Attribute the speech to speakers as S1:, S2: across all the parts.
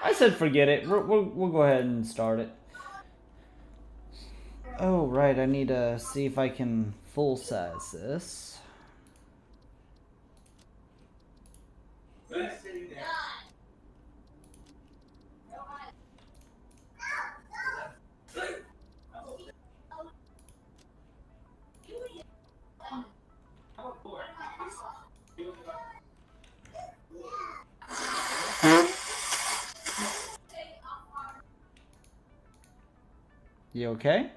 S1: I said forget it. We'll go ahead and start it. Oh, right. I need to see if I can full size this. You okay?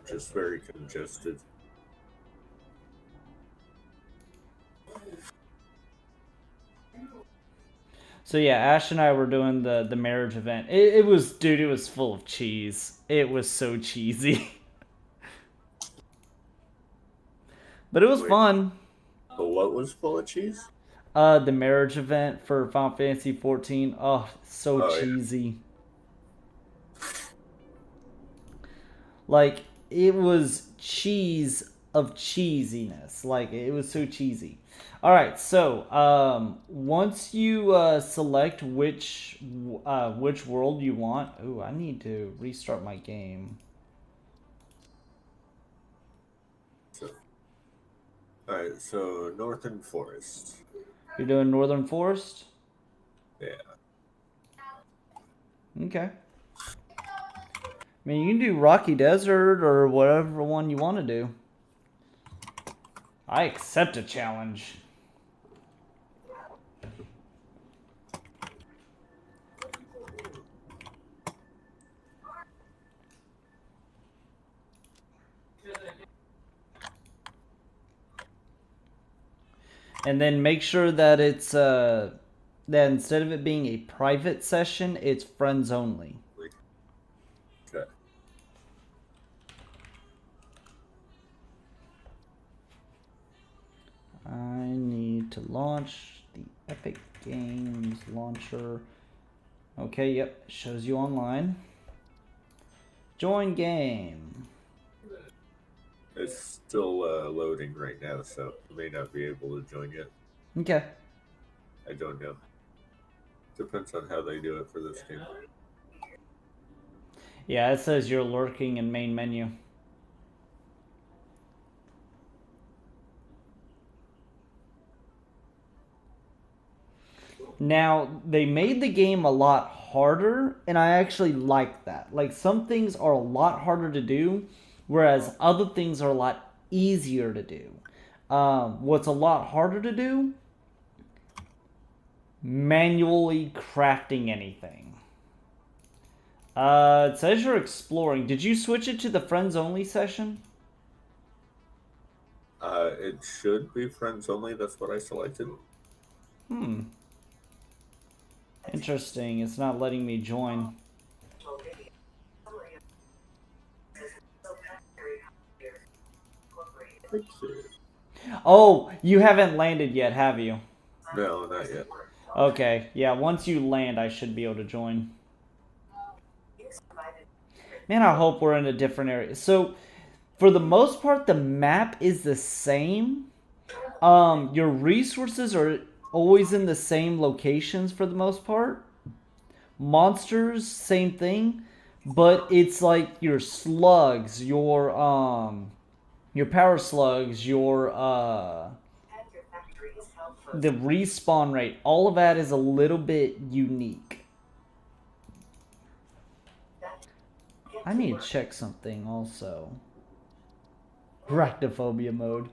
S2: Just very congested.
S1: So yeah, Ash and I were doing the marriage event. It was, dude, it was full of cheese. It was so cheesy. But it was
S2: Wait,
S1: fun.
S2: but what was full of cheese?
S1: The marriage event for Final Fantasy 14. Oh, so
S2: Oh yeah.
S1: cheesy. Like it was cheese of cheesiness. Like it was so cheesy. All right, so once you select which world you want. Ooh, I need to restart my game.
S2: So, all right. So Northern Forest.
S1: You're doing Northern Forest.
S2: Yeah.
S1: Okay. I mean, you can do Rocky Desert or whatever one you want to do. I accept a challenge. And then make sure that it's that instead of it being a private session, it's friends only.
S2: Okay.
S1: I need to launch the Epic Games launcher. Okay, yep, shows you online. Join game.
S2: It's still loading right now, so I may not be able to join yet.
S1: Okay.
S2: I don't know. Depends on how they do it for this game.
S1: Yeah, it says you're lurking in main menu. Now, they made the game a lot harder, and I actually like that. Like, some things are a lot harder to do, whereas other things are a lot easier to do. What's a lot harder to do? Manually crafting anything. It says you're exploring. Did you switch it to the friends only session?
S2: It should be friends only. That's what I selected.
S1: Hmm. Interesting. It's not letting me join. Oh, you haven't landed yet, have you?
S2: No, not yet.
S1: Okay. Yeah, once you land, I should be able to join. Man, I hope we're in a different area. So, for the most part, the map is the same. Your resources are always in the same locations for the most part. Monsters, same thing, but it's like your slugs, your power slugs, your the respawn rate, all of that is a little bit unique. I need to check something also. Arachnophobia mode.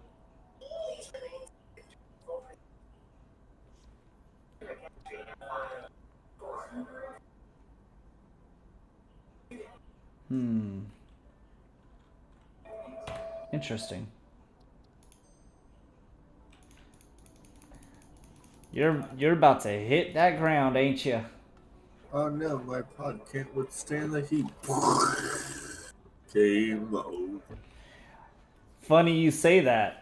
S1: Hmm. Interesting. You're about to hit that ground, ain't you?
S2: Oh no, my pod can't withstand the heat. Game over.
S1: Funny you say that.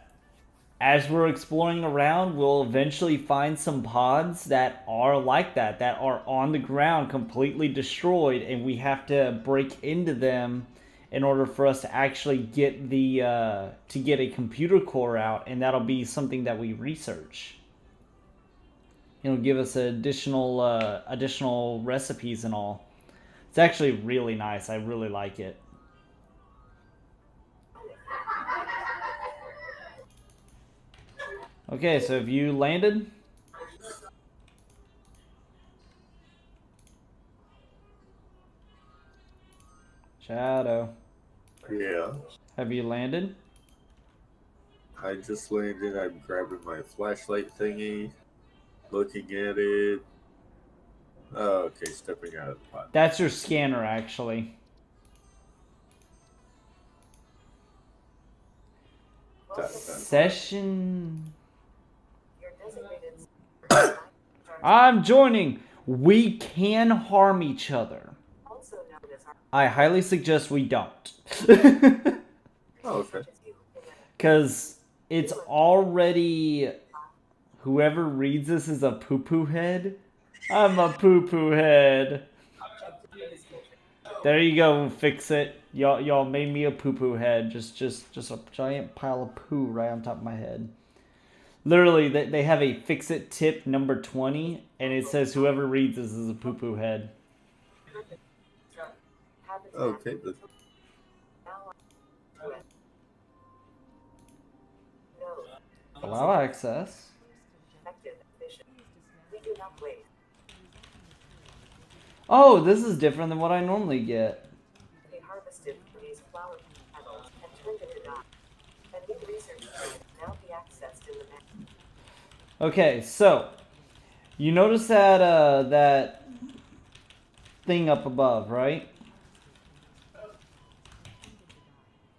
S1: As we're exploring around, we'll eventually find some pods that are like that are on the ground completely destroyed, and we have to break into them in order for us to actually get to get a computer core out, and that'll be something that we research. It'll give us additional recipes and all. It's actually really nice. I really like it. Okay, so have you landed? Shadow.
S2: Yeah.
S1: Have you landed?
S2: I just landed. I'm grabbing my flashlight thingy, looking at it. Oh, okay, stepping out of the pot.
S1: That's your scanner, actually. Session. I'm joining. We can harm each other. I highly suggest we don't.
S2: Oh, okay.
S1: Because it's already... Whoever reads this is a poo-poo head. I'm a poo-poo head. There you go, fix it. Y'all made me a poo-poo head. Just a giant pile of poo right on top of my head. Literally, they have a fix-it tip number 20, and it says whoever reads this is a poo-poo head.
S2: Okay.
S1: Allow access. Oh, this is different than what I normally get. They harvested these flower petals and turned into dye. And new research can now be accessed in the map. Okay, so you notice that that thing up above, right?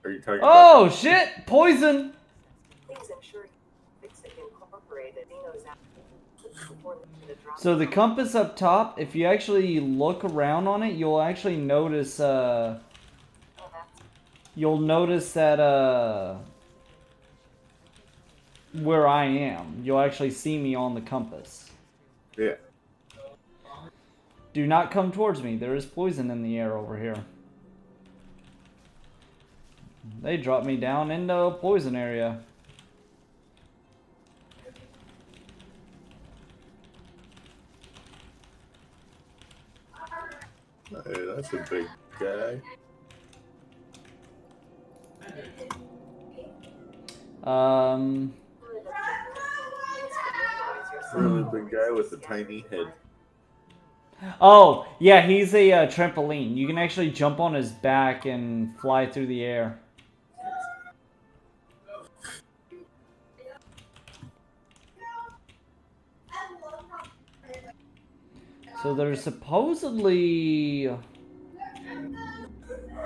S2: Are you talking
S1: Oh
S2: about
S1: shit! Poison! So the compass up top, if you actually look around on it, you'll actually notice that where I am. You'll actually see me on the compass.
S2: Yeah.
S1: Do not come towards me. There is poison in the air over here. They dropped me down into a poison area.
S2: Hey, that's a big guy. Really big guy with a tiny head.
S1: Oh, yeah, he's a trampoline. You can actually jump on his back and fly through the air. So there's supposedly...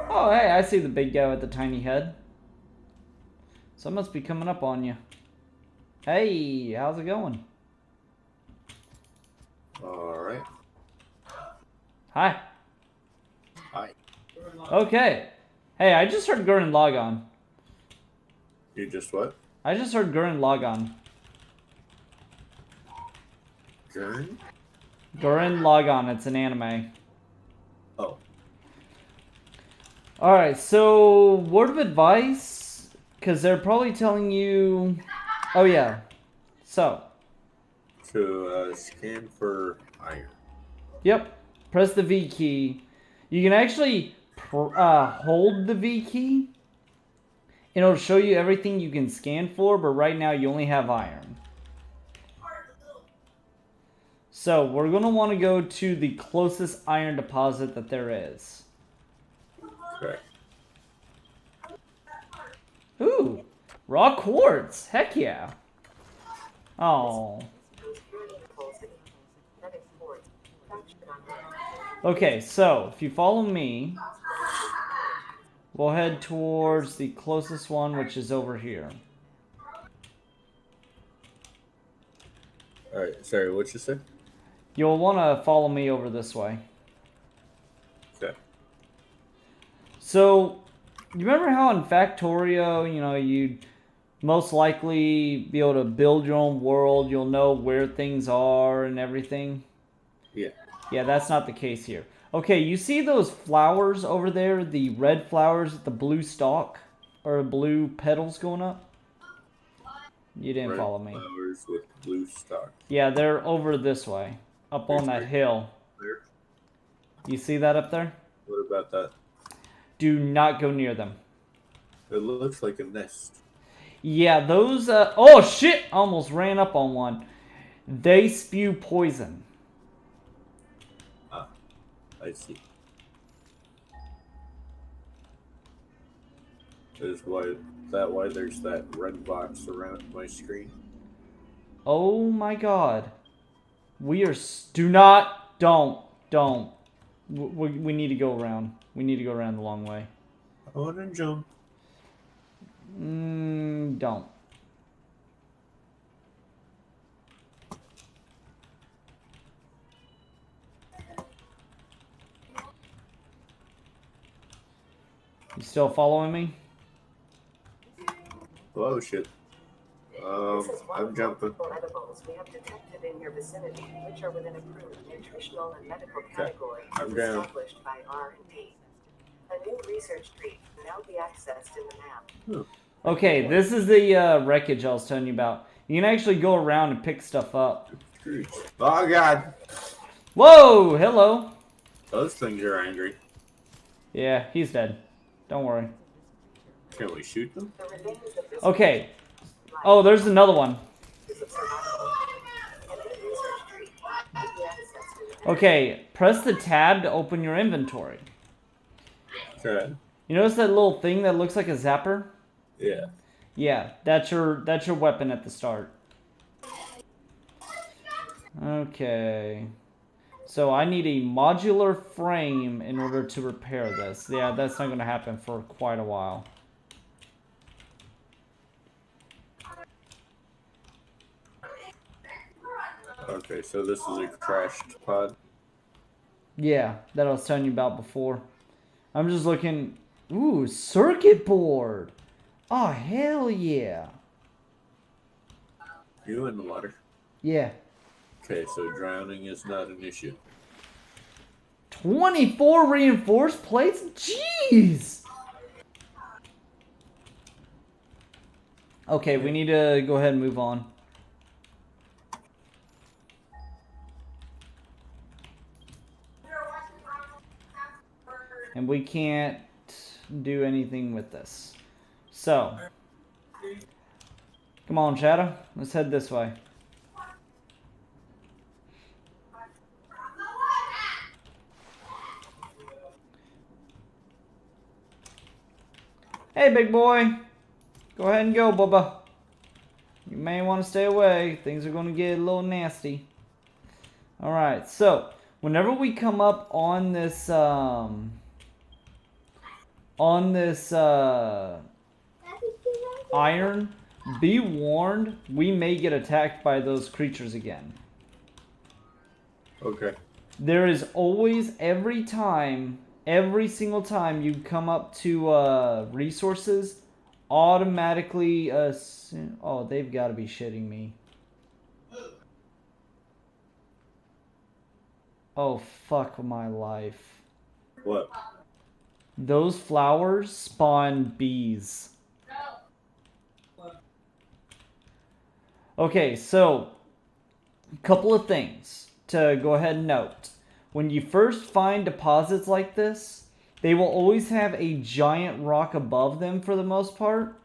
S1: Oh, hey, I see the big guy with the tiny head. Someone must be coming up on you. Hey, how's it going?
S2: Alright.
S1: Hi.
S2: Hi.
S1: Okay. Hey, I just heard Gurren Lagann.
S2: You just what?
S1: I just heard Gurren Lagann.
S2: Gurren?
S1: Gurren Lagann, it's an anime.
S2: Oh.
S1: Alright, so word of advice, because they're probably telling you... Oh yeah, so.
S2: To scan for iron.
S1: Yep, press the V key. You can actually hold the V key. And it'll show you everything you can scan for, but right now you only have iron. So, we're going to want to go to the closest iron deposit that there is.
S2: Okay.
S1: Ooh, raw quartz. Heck yeah. Oh. Okay, so, if you follow me, we'll head towards the closest one, which is over here.
S2: Alright, sorry, what'd you say?
S1: You'll want to follow me over this way.
S2: Okay.
S1: So, you remember how in Factorio, you know, you'd most likely be able to build your own world, you'll know where things are and everything?
S2: Yeah.
S1: Yeah, that's not the case here. Okay, you see those flowers over there, the red flowers with the blue stalk? Or blue petals going up? You didn't
S2: Red
S1: follow me.
S2: flowers with blue stalks.
S1: Yeah, they're over this way. Up on that hill.
S2: There.
S1: You see that up there?
S2: What about that?
S1: Do not go near them.
S2: It looks like a nest.
S1: Yeah, those, oh shit! Almost ran up on one. They spew poison.
S2: Ah, I see. Is why there's that red box around my screen.
S1: Oh my god. We are, don't. We need to go around. We need to go around the long way.
S2: I want to jump.
S1: Don't. You still following me?
S2: Oh shit. I'm jumping.
S3: Edibles we have detected in your vicinity, which are within approved nutritional and medical categories
S2: I'm down.
S3: established by R&D. A new research tree can now be accessed in the map.
S1: Okay, this is the wreckage I was telling you about. You can actually go around and pick stuff up.
S2: Oh god.
S1: Whoa, hello.
S2: Those things are angry.
S1: Yeah, he's dead. Don't worry.
S2: Can we shoot them?
S3: The remains of this
S1: Okay. Oh, there's another one.
S3: is of survival. A new research tree can be accessed in the map.
S1: Okay, press the tab to open your inventory.
S2: Okay.
S1: You notice that little thing that looks like a zapper?
S2: Yeah.
S1: Yeah, that's your weapon at the start. Okay. So I need a modular frame in order to repair this. Yeah, that's not going to happen for quite a while.
S2: Okay, so this is a crashed pod.
S1: Yeah, that I was telling you about before. I'm just looking... Ooh, circuit board! Oh, hell yeah!
S2: You in the water?
S1: Yeah.
S2: Okay, so drowning is not an issue.
S1: 24 reinforced plates? Jeez! Okay, we need to go ahead and move on. And we can't do anything with this. So, come on, Shadow. Let's head this way. Hey, big boy. Go ahead and go, Bubba. You may want to stay away. Things are going to get a little nasty. Alright, so, whenever we come up on this, iron, be warned, we may get attacked by those creatures again.
S2: Okay.
S1: There is always, every single time you come up to resources, automatically, oh, they've got to be shitting me. Oh, fuck my life.
S2: What?
S1: Those flowers spawn bees. Okay, so, a couple of things to go ahead and note. When you first find deposits like this, they will always have a giant rock above them for the most part.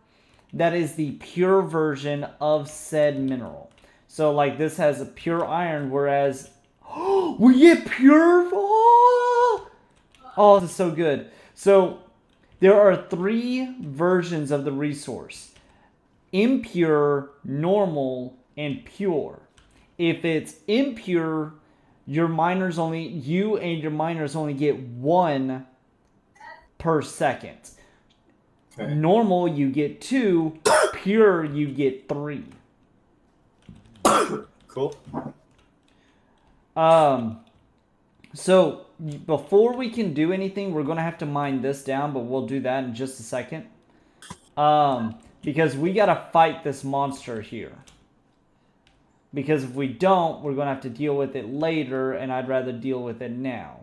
S1: That is the pure version of said mineral. So, like, this has a pure iron, whereas... we get pure... Oh, this is so good. So, there are 3 versions of the resource. Impure, normal, and pure. If it's impure, you and your miners only get 1 per second.
S2: Okay.
S1: Normal, you get 2. Pure, you get 3.
S2: Cool.
S1: So, before we can do anything, we're going to have to mine this down, but we'll do that in just a second. Because we got to fight this monster here. Because if we don't, we're going to have to deal with it later, and I'd rather deal with it now.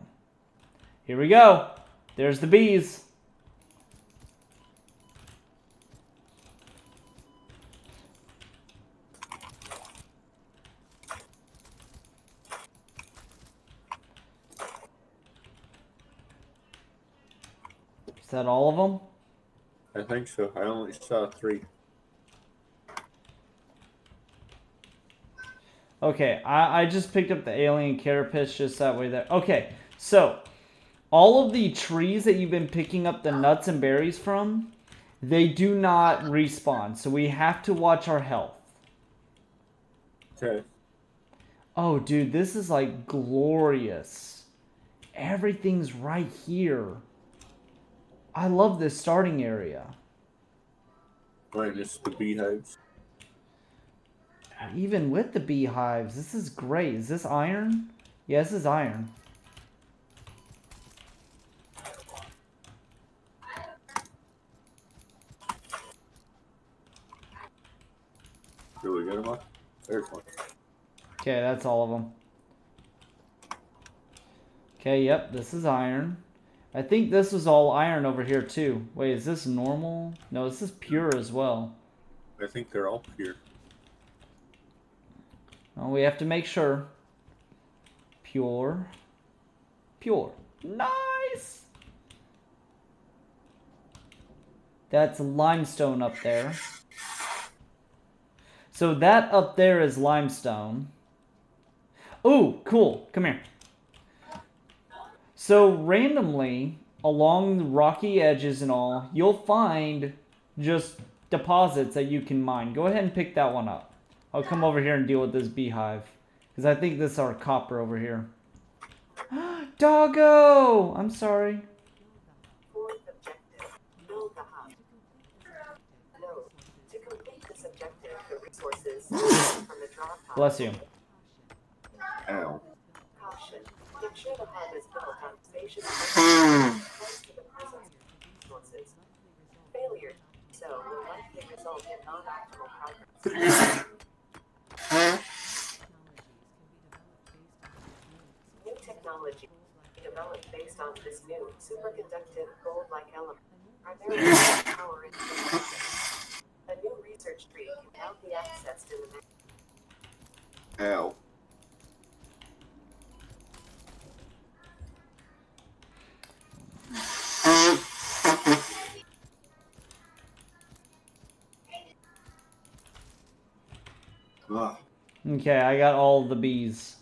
S1: Here we go. There's the bees. Is that all of them?
S2: I think so. I only saw 3.
S1: Okay, I just picked up the alien carapace just that way there. Okay, so all of the trees that you've been picking up the nuts and berries from, they do not respawn. So we have to watch our health.
S2: Okay.
S1: Oh, dude, this is like glorious. Everything's right here. I love this starting area.
S2: Minus the beehives.
S1: Even with the beehives, this is great. Is this iron? Yeah, this is iron.
S2: Do we get them all? There's one.
S1: Okay, that's all of them. Okay, yep, this is iron. I think this was all iron over here too. Wait, is this normal? No, this is pure as well.
S2: I think they're all pure.
S1: Oh, we have to make sure. Pure. Pure. Nice! That's limestone up there. So that up there is limestone. Ooh, cool. Come here. So randomly, along the rocky edges and all, you'll find just deposits that you can mine. Go ahead and pick that one up. I'll come over here and deal with this beehive. Because I think this is our copper over here. Doggo! I'm sorry.
S3: Fourth objective, build the hub. Note, to complete this objective, the resources from the drop pod.
S1: Bless you.
S2: Ow.
S3: Caution, ensure the hub is built on spacious close to the presence of resources. Failure so will likely result in non-optimal progress. New technology developed based on this new superconductive gold-like element primarily power into the process. A new research tree can now be accessed in the
S2: Ow. Ah.
S1: Okay, I got all the bees.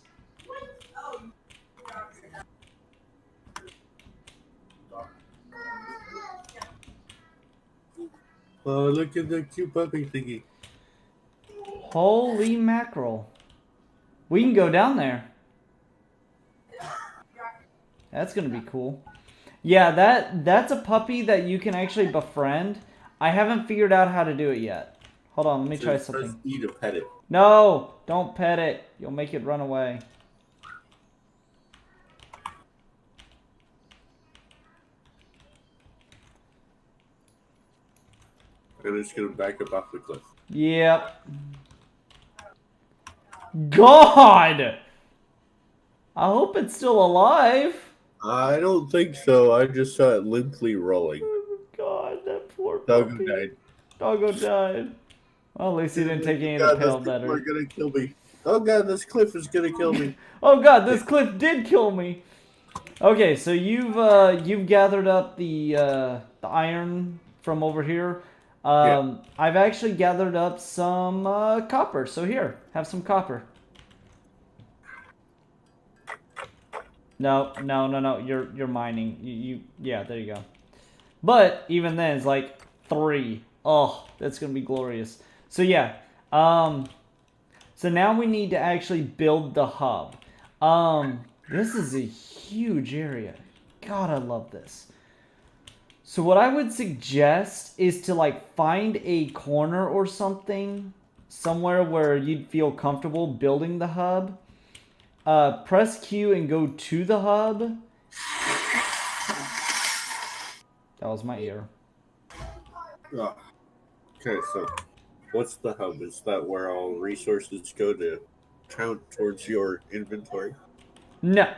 S2: Oh, look at the cute puppy thingy.
S1: Holy mackerel. We can go down there. That's gonna be cool. Yeah, that's a puppy that you can actually befriend. I haven't figured out how to do it yet. Hold on, let me try something.
S2: Press E to pet it.
S1: No, don't pet it. You'll make it run away.
S2: And it's gonna back up off the cliff.
S1: Yep. God! I hope it's still alive.
S2: I don't think so. I just saw it limply rolling.
S1: Oh, God, that poor
S2: Doggo
S1: puppy.
S2: died.
S1: Doggo died. Well, at least he didn't take any of
S2: God,
S1: the pale
S2: those people
S1: better.
S2: are gonna kill me. Oh God, this cliff is gonna kill me.
S1: Oh God, this cliff did kill me. Okay, so you've gathered up the iron from over here.
S2: Yeah.
S1: I've actually gathered up some copper. So here, have some copper. No. You're mining. Yeah, there you go. But even then, it's like 3. Oh, that's gonna be glorious. So yeah. So now we need to actually build the hub. This is a huge area. God, I love this. So what I would suggest is to like find a corner or something, somewhere where you'd feel comfortable building the hub. Press Q and go to the hub. That was my ear.
S2: Oh. Okay, so what's the hub? Is that where all resources go to count towards your inventory?
S1: No.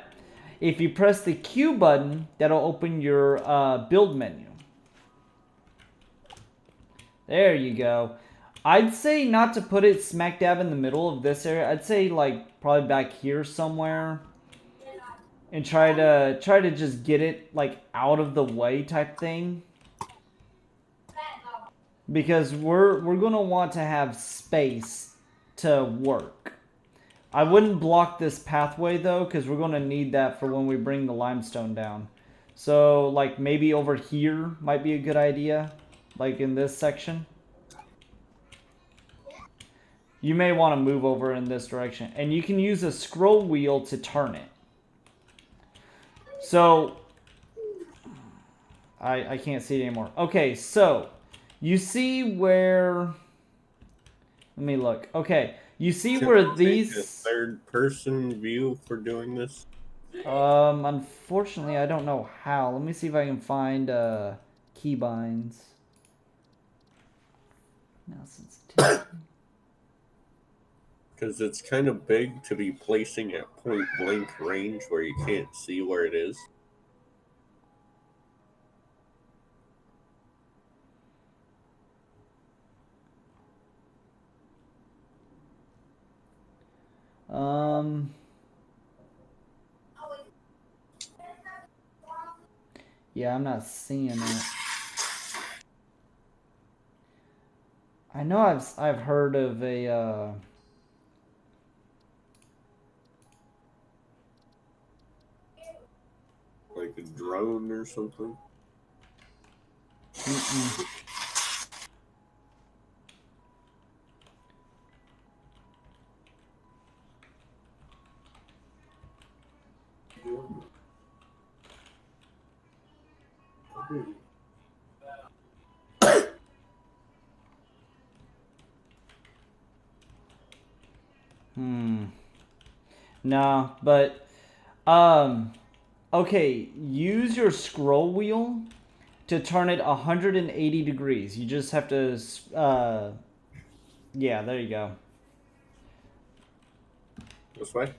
S1: If you press the Q button, that'll open your build menu. There you go. I'd say not to put it smack dab in the middle of this area. I'd say like probably back here somewhere. and try to just get it like out of the way type thing. Because we're gonna want to have space to work. I wouldn't block this pathway though, because we're gonna need that for when we bring the limestone down. So like maybe over here might be a good idea, like in this section. You may want to move over in this direction, and you can use a scroll wheel to turn it. So I can't see it anymore. Okay, so you see where, let me look. Okay, you see
S2: Can
S1: where
S2: we take
S1: these
S2: a third-person view for doing this?
S1: unfortunately I don't know how. Let me see if I can find keybinds. Now sensitivity.
S2: Because it's kind of big to be placing at point-blank range where you can't see where it is.
S1: Yeah, I'm not seeing it. I know I've heard of a
S2: Like a drone or something.
S1: mm-mm. No, but okay, use your scroll wheel to turn it 180 degrees. You just have to yeah, there you go.
S2: This way?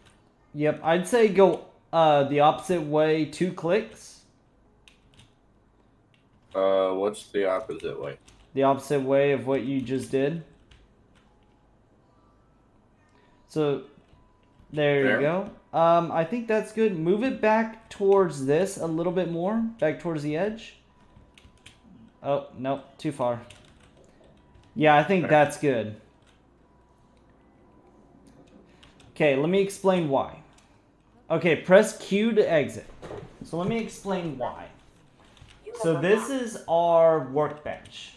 S1: Yep, I'd say go the opposite way 2 clicks.
S2: What's the opposite way?
S1: The opposite way of what you just did. So there you go. I think that's good. Move it back towards this a little bit more. Back towards the edge. Oh, no, too far. Yeah, I think that's good. Okay, let me explain why. Okay, press Q to exit. So let me explain why. So this is our workbench.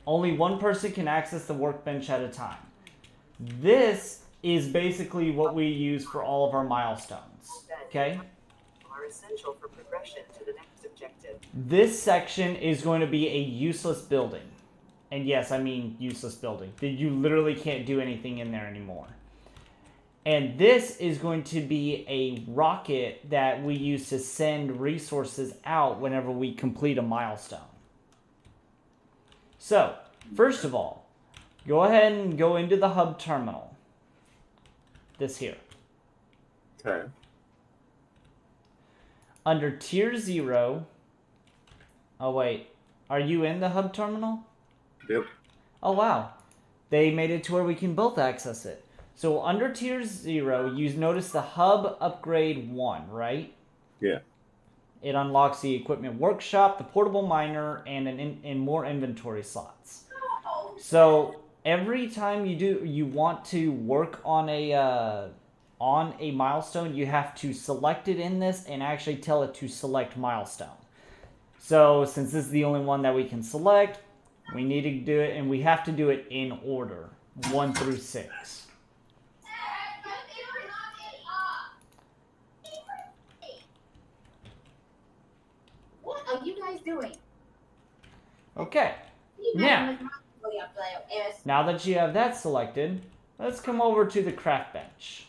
S1: Only one person can access the workbench at a time. This is basically what we use for all of our milestones. Okay?
S3: Are essential for progression to the next objective.
S1: This section is going to be a useless building. And yes, I mean useless building. You literally can't do anything in there anymore. And this is going to be a rocket that we use to send resources out whenever we complete a milestone. So, first of all, go ahead and go into the hub terminal. This here.
S2: Okay.
S1: Under tier 0. Oh, wait. Are you in the hub terminal?
S2: Yep.
S1: Oh, wow. They made it to where we can both access it. So under tier 0, you notice the hub upgrade 1, right?
S2: Yeah.
S1: It unlocks the equipment workshop, the portable miner, and more inventory slots. So every time you want to work on a milestone, you have to select it in this and actually tell it to select milestone. So since this is the only one that we can select, we need to do it, and we have to do it in order, 1 through 6.
S4: What are you guys doing?
S1: Okay. Now that you have that selected, let's come over to the craft bench.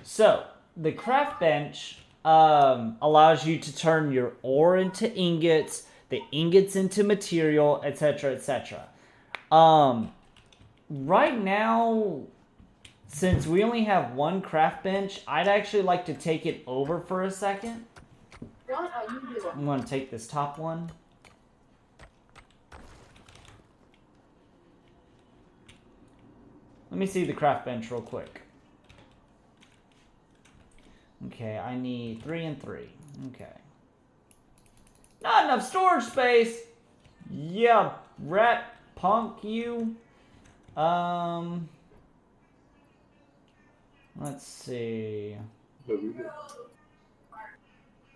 S1: So, the craft bench allows you to turn your ore into ingots, the ingots into material, etc., etc. Right now, since we only have one craft bench, I'd actually like to take it over for a second.
S4: What are you doing?
S1: I'm going to take this top one. Let Let me see the craft bench real quick. Okay, I need 3 and 3. Okay. Not enough storage space! Yeah, rat punk you. Let's see.
S2: Have you been?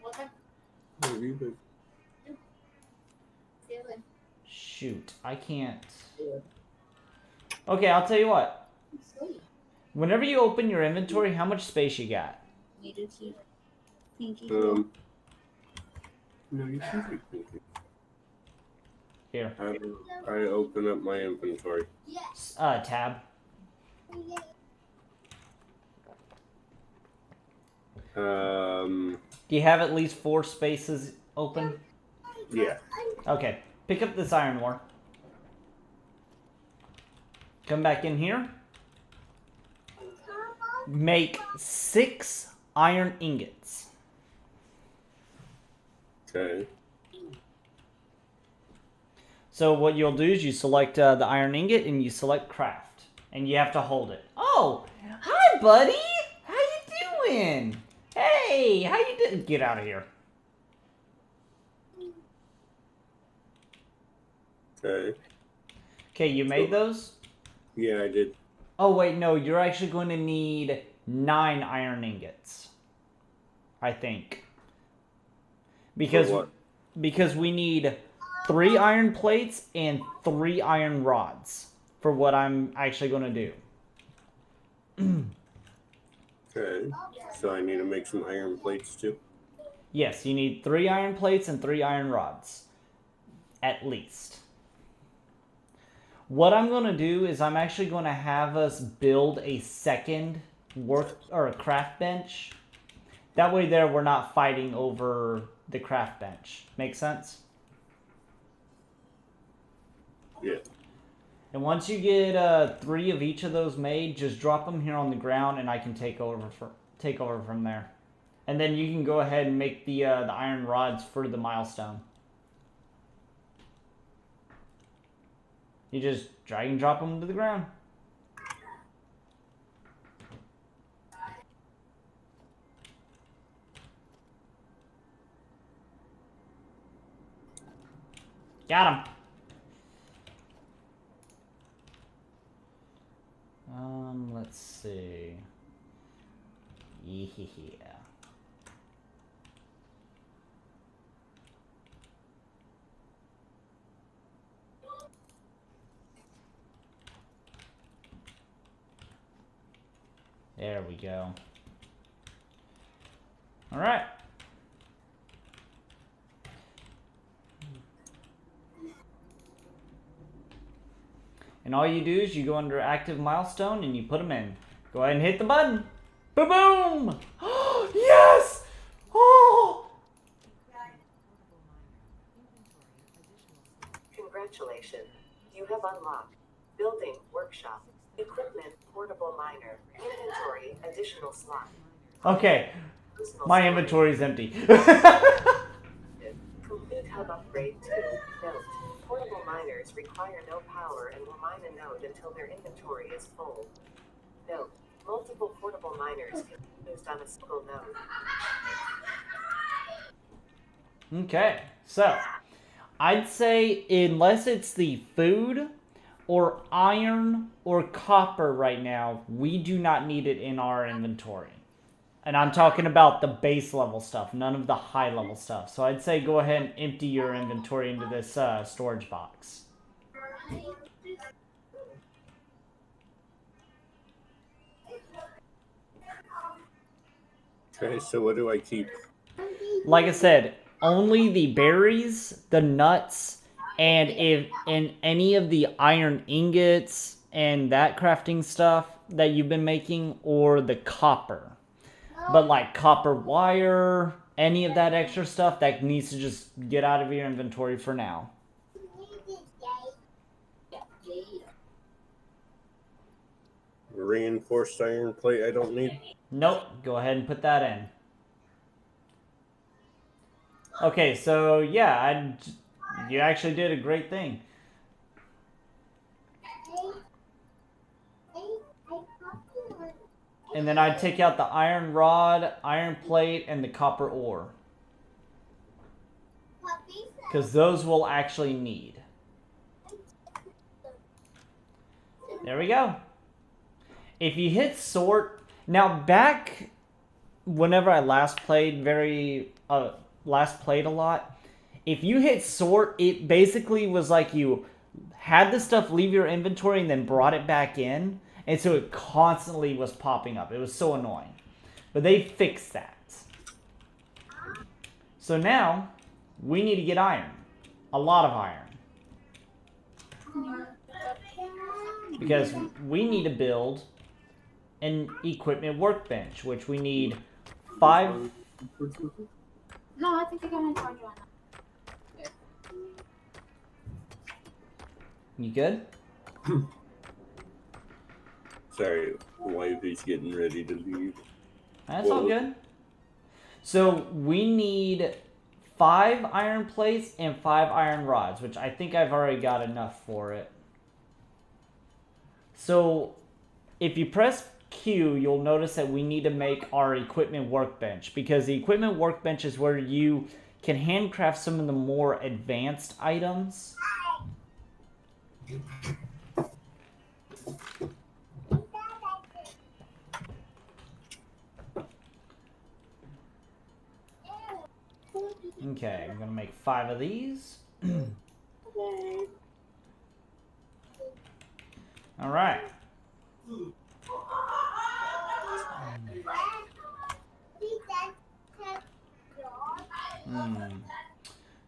S4: What?
S2: Have you been?
S4: Feeling.
S1: Shoot, I can't. Okay, I'll tell you what.
S4: Sweet.
S1: Whenever you open your inventory, how much space you got?
S4: You do keep pinky.
S2: No, you can keep thinking.
S1: Here.
S2: I open up my inventory.
S1: Tab. Do you have at least 4 spaces open?
S2: Yeah.
S1: Okay, pick up this iron ore. Come back in here. Make 6 iron ingots.
S2: Okay.
S1: So what you'll do is you select the iron ingot and you select craft. And you have to hold it. Oh, hi buddy! How you doing? Hey, how you doing? Get out of here.
S2: Okay.
S1: Okay, you made those?
S2: Yeah, I did.
S1: Oh wait, no, you're actually going to need 9 iron ingots. I think.
S2: For what?
S1: Because we need 3 iron plates and 3 iron rods for what I'm actually going to do.
S2: Okay. So I need to make some iron plates too.
S1: Yes, you need 3 iron plates and 3 iron rods. At least. What I'm going to do is I'm actually going to have us build a second a craft bench. That way there we're not fighting over the craft bench. Make sense?
S2: Yeah.
S1: And once you get 3 of each of those made, just drop them here on the ground and I can take over from there. And then you can go ahead and make the iron rods for the milestone. You just drag and drop them to the ground. Got him. Let's see. Yeah. There we go. All right. And all you do is you go under active milestone and you put them in. Go ahead and hit the button. Boom, boom. Yes. Oh.
S3: Congratulations. You have unlocked building, workshop, equipment, portable miner, inventory, additional slot.
S1: Okay.
S3: Personal
S1: My
S3: storage.
S1: inventory is empty.
S3: Complete hub upgrade 2. Note. Portable miners require no power and will mine a node until their inventory is full. Note. Multiple portable miners can be used on a single node.
S1: Okay. So, I'd say unless it's the food or iron or copper right now, we do not need it in our inventory. And I'm talking about the base level stuff, none of the high level stuff. So I'd say go ahead and empty your inventory into this storage box.
S2: Okay, so what do I keep?
S1: Like I said, only the berries, the nuts, and any of the iron ingots and that crafting stuff that you've been making, or the copper. But like copper wire, any of that extra stuff, that needs to just get out of your inventory for now.
S2: Reinforced iron plate I don't need.
S1: Nope, go ahead and put that in. Okay, so yeah, you actually did a great thing. And then I'd take out the iron rod, iron plate, and the copper ore. Because those we'll actually need. There we go. If you hit sort... Now, back whenever I last played a lot, if you hit sort, it basically was like you had the stuff leave your inventory and then brought it back in. And so it constantly was popping up. It was so annoying. But they fixed that. So now, we need to get iron. A lot of iron. Because we need to build an equipment workbench, which we need 5...
S4: No, I think I got my charger on.
S1: You good?
S2: Sorry, wifey's getting ready to leave.
S1: That's all good. So we need 5 iron plates and 5 iron rods, which I think I've already got enough for it. So if you press Q, you'll notice that we need to make our equipment workbench, because the equipment workbench is where you can handcraft some of the more advanced items. Okay, I'm gonna make 5 of these. All right.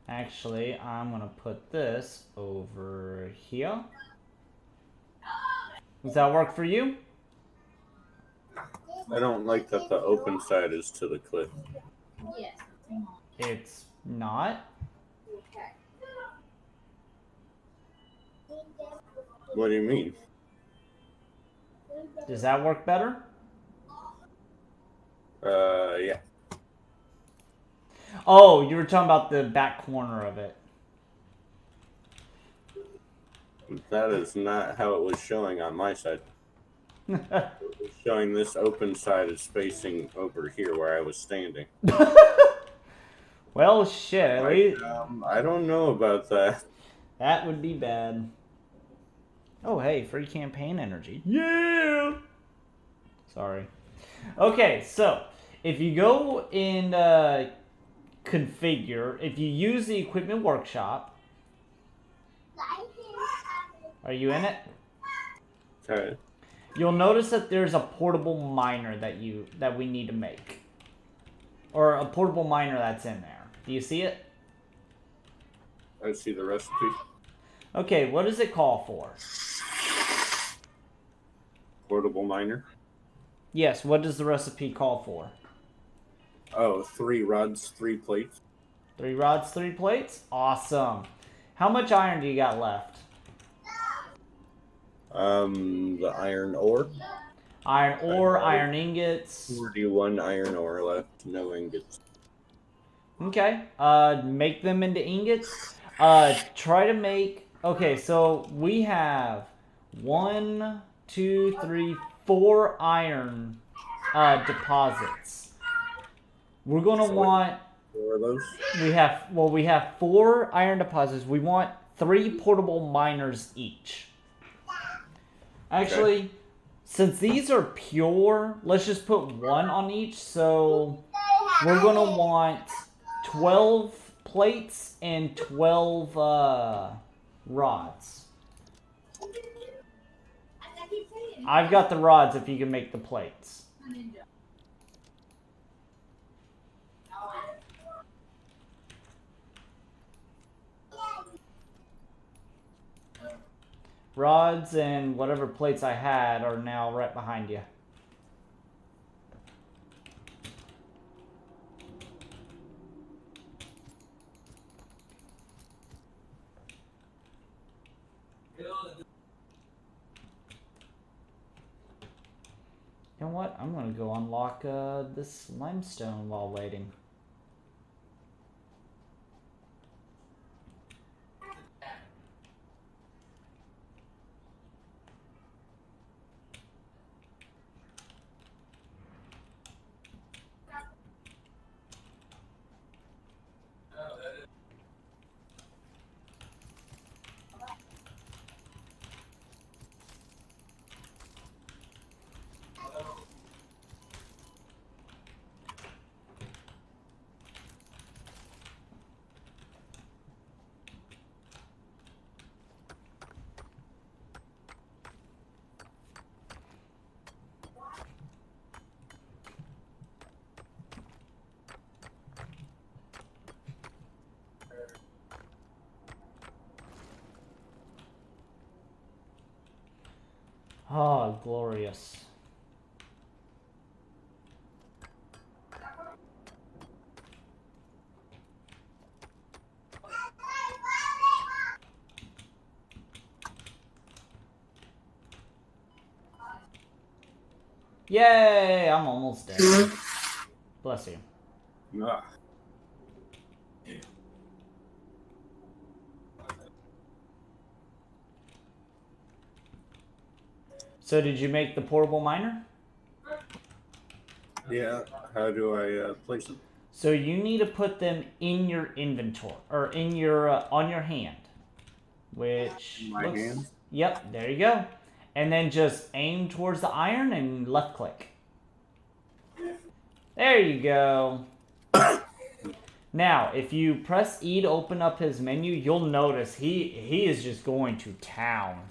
S1: Actually, I'm gonna put this over here. Does that work for you?
S2: I don't like that the open side is to the cliff.
S4: Yes.
S1: It's not.
S4: Okay.
S2: What do you mean?
S1: Does that work better?
S2: Yeah.
S1: Oh, you were talking about the back corner of it.
S2: That is not how it was showing on my side. It was showing this open side is facing over here where I was standing.
S1: Well, shit. At least
S2: I don't know about that.
S1: that would be bad. Oh, hey, free campaign energy. Yeah! Sorry. Okay, so if you go in configure, if you use the equipment workshop, are you in it?
S2: Okay.
S1: You'll notice that there's a portable miner that we need to make. Or a portable miner that's in there. Do you see it?
S2: I see the recipe.
S1: Okay, what does it call for?
S2: Portable miner.
S1: Yes, what does the recipe call for?
S2: Oh, 3 rods, 3 plates.
S1: 3 rods, 3 plates? Awesome. How much iron do you got left?
S2: The iron ore.
S1: Iron ore, iron ingots.
S2: 41 iron ore left, no ingots.
S1: Okay. Make them into ingots. Try to make... Okay, so we have 1, 2, 3, 4 iron deposits. We're gonna want...
S2: 4 of those?
S1: We have 4 iron deposits. We want 3 portable miners each. Actually, since these are pure, let's just put 1 on each. So we're gonna want 12 plates and 12 rods. I've got the rods if you can make the plates. Rods and whatever plates I had are now right behind you. You know what? I'm gonna go unlock this limestone while waiting. Oh, glorious. Yay! I'm almost dead. Bless you.
S2: Ah.
S1: So did you make the portable miner?
S2: Yeah. How do I place them?
S1: So you need to put them in your inventory or in your on your hand, which
S2: My
S1: looks,
S2: hand?
S1: Yep, there you go. And then just aim towards the iron and left click. There you go. Now, if you press E to open up his menu, you'll notice he is just going to town.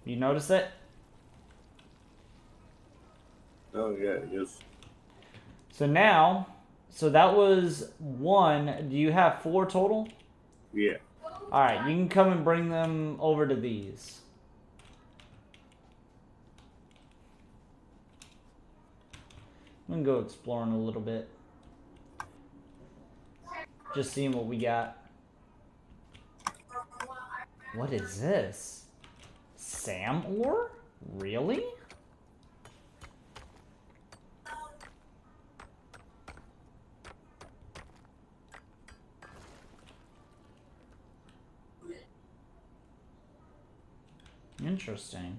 S1: You notice it?
S2: Oh yeah, yes.
S1: So now, so that was 1. Do you have 4 total?
S2: Yeah.
S1: Alright, you can come and bring them over to these. I'm gonna go exploring a little bit. Just seeing what we got. What is this? Sam ore? Really? Interesting.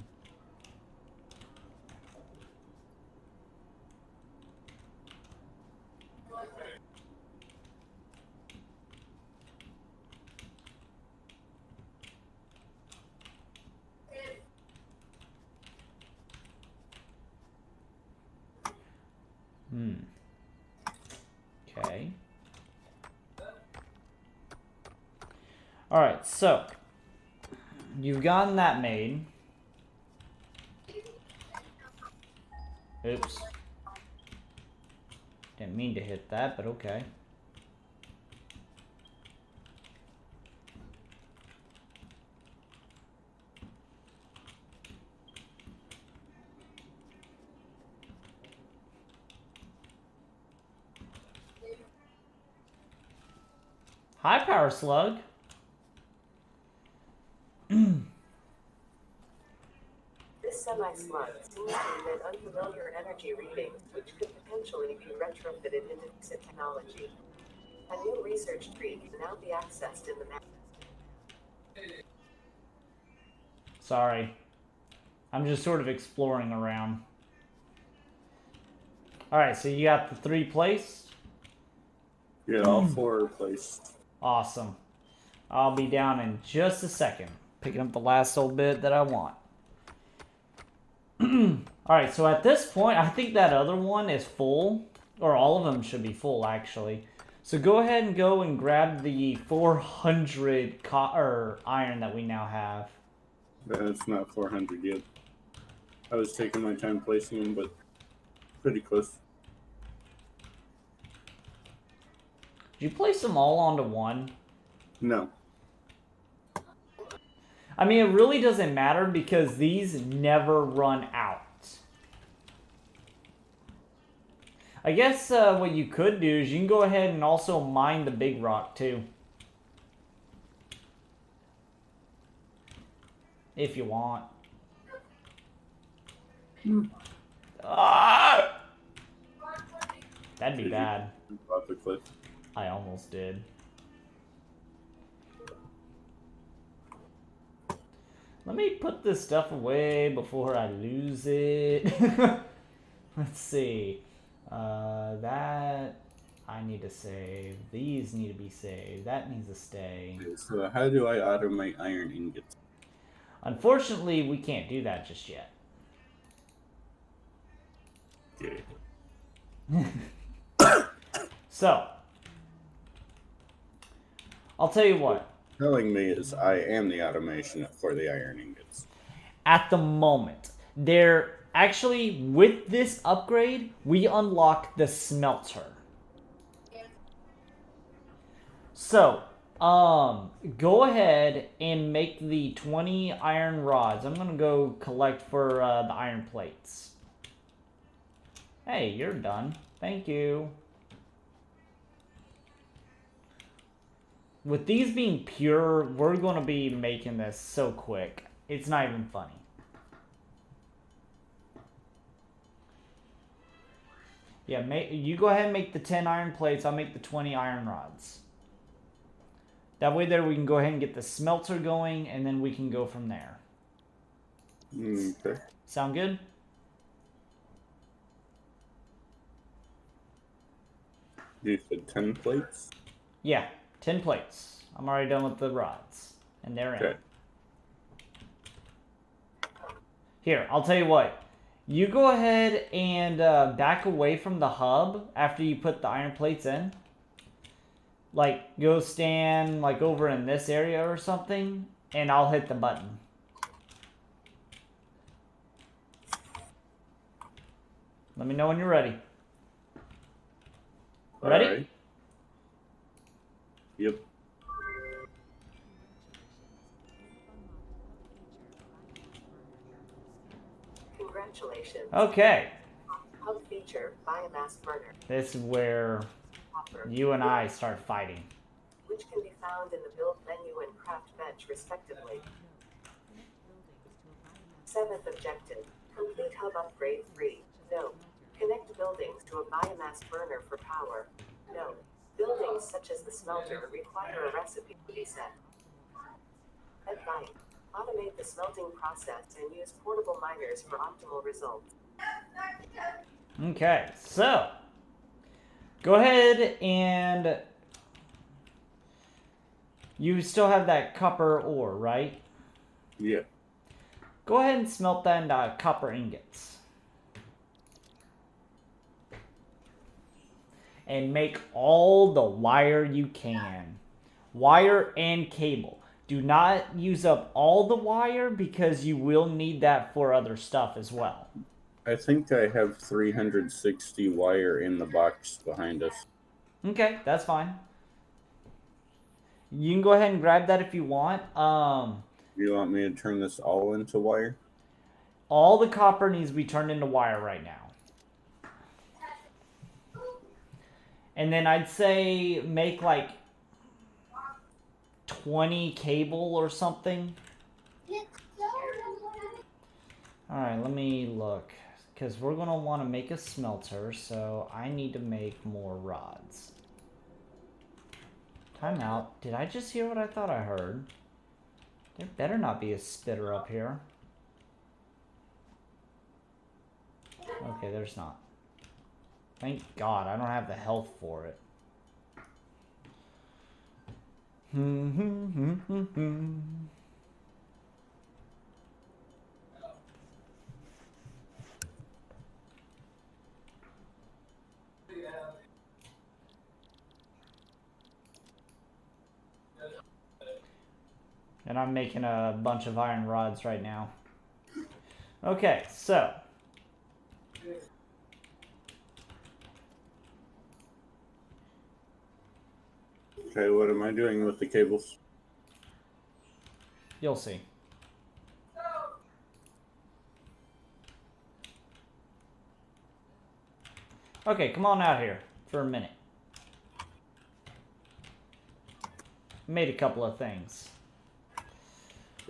S1: Okay. Alright, so you've gotten that made. Oops. Didn't mean to hit that, but okay. Hi, Power Slug.
S3: This semi-slug seems to emit unfamiliar energy readings, which could potentially be retrofitted into recent technology. A new research tree can now be accessed in the map.
S1: Sorry. I'm just sort of exploring around. Alright, so you got the 3 placed?
S2: Yeah, all 4 are placed.
S1: Awesome. I'll be down in just a second. Picking up the last old bit that I want. Alright, so at this point, I think that other one is full. Or all of them should be full, actually. So go ahead and go and grab the 400 iron that we now have.
S2: That's not 400 yet. I was taking my time placing them, but pretty close.
S1: Did you place them all onto one?
S2: No.
S1: I mean, it really doesn't matter because these never run out. I guess what you could do is you can go ahead and also mine the big rock too. If you want. Ah! That'd be bad.
S2: Off the cliff.
S1: I almost did. Let me put this stuff away before I lose it. Let's see. That I need to save. These need to be saved. That needs to stay.
S2: So how do I automate iron ingots?
S1: Unfortunately, we can't do that just yet.
S2: Okay.
S1: So, I'll tell you what.
S2: Telling me is I am the automation for the iron ingots.
S1: At the moment, they're actually, with this upgrade, we unlock the smelter. So, Go ahead and make the 20 iron rods. I'm gonna go collect for the iron plates. Hey, you're done. Thank you. With these being pure, we're gonna be making this so quick. It's not even funny. Yeah, you go ahead and make the 10 iron plates. I'll make the 20 iron rods. That way there we can go ahead and get the smelter going, and then we can go from there.
S2: Okay.
S1: Sound good?
S2: You said 10 plates?
S1: Yeah, 10 plates. I'm already done with the rods. And they're in.
S2: Okay.
S1: Here, I'll tell you what. You go ahead and back away from the hub after you put the iron plates in. Like, go stand, like, over in this area or something, and I'll hit the button. Let me know when you're ready. Ready?
S2: All right. Yep.
S3: Congratulations.
S1: Okay.
S3: Hub feature biomass burner.
S1: This is where
S3: Offer,
S1: you and I start fighting.
S3: which can be found in the build menu and craft bench respectively. 7th objective. Complete hub upgrade 3. Note. Connect buildings to a biomass burner for power. Note. Buildings such as the smelter require a recipe to be set. Advice. Automate the smelting process and use portable miners for optimal results.
S1: Okay, so go ahead and you still have that copper ore, right?
S2: Yeah.
S1: Go ahead and smelt that into copper ingots. And make all the wire you can. Wire and cable. Do not use up all the wire because you will need that for other stuff as well.
S2: I think I have 360 wire in the box behind us.
S1: Okay, that's fine. You can go ahead and grab that if you want.
S2: You want me to turn this all into wire?
S1: All the copper needs to be turned into wire right now. And then I'd say make like 20 cable or something. Alright, let me look. Because we're going to want to make a smelter, so I need to make more rods. Time out. Did I just hear what I thought I heard? There better not be a spitter up here. Okay, there's not. Thank God, I don't have the health for it. And I'm making a bunch of iron rods right now. Okay, so.
S2: Okay, what am I doing with the cables?
S1: You'll see. Okay, come on out here for a minute. Made a couple of things.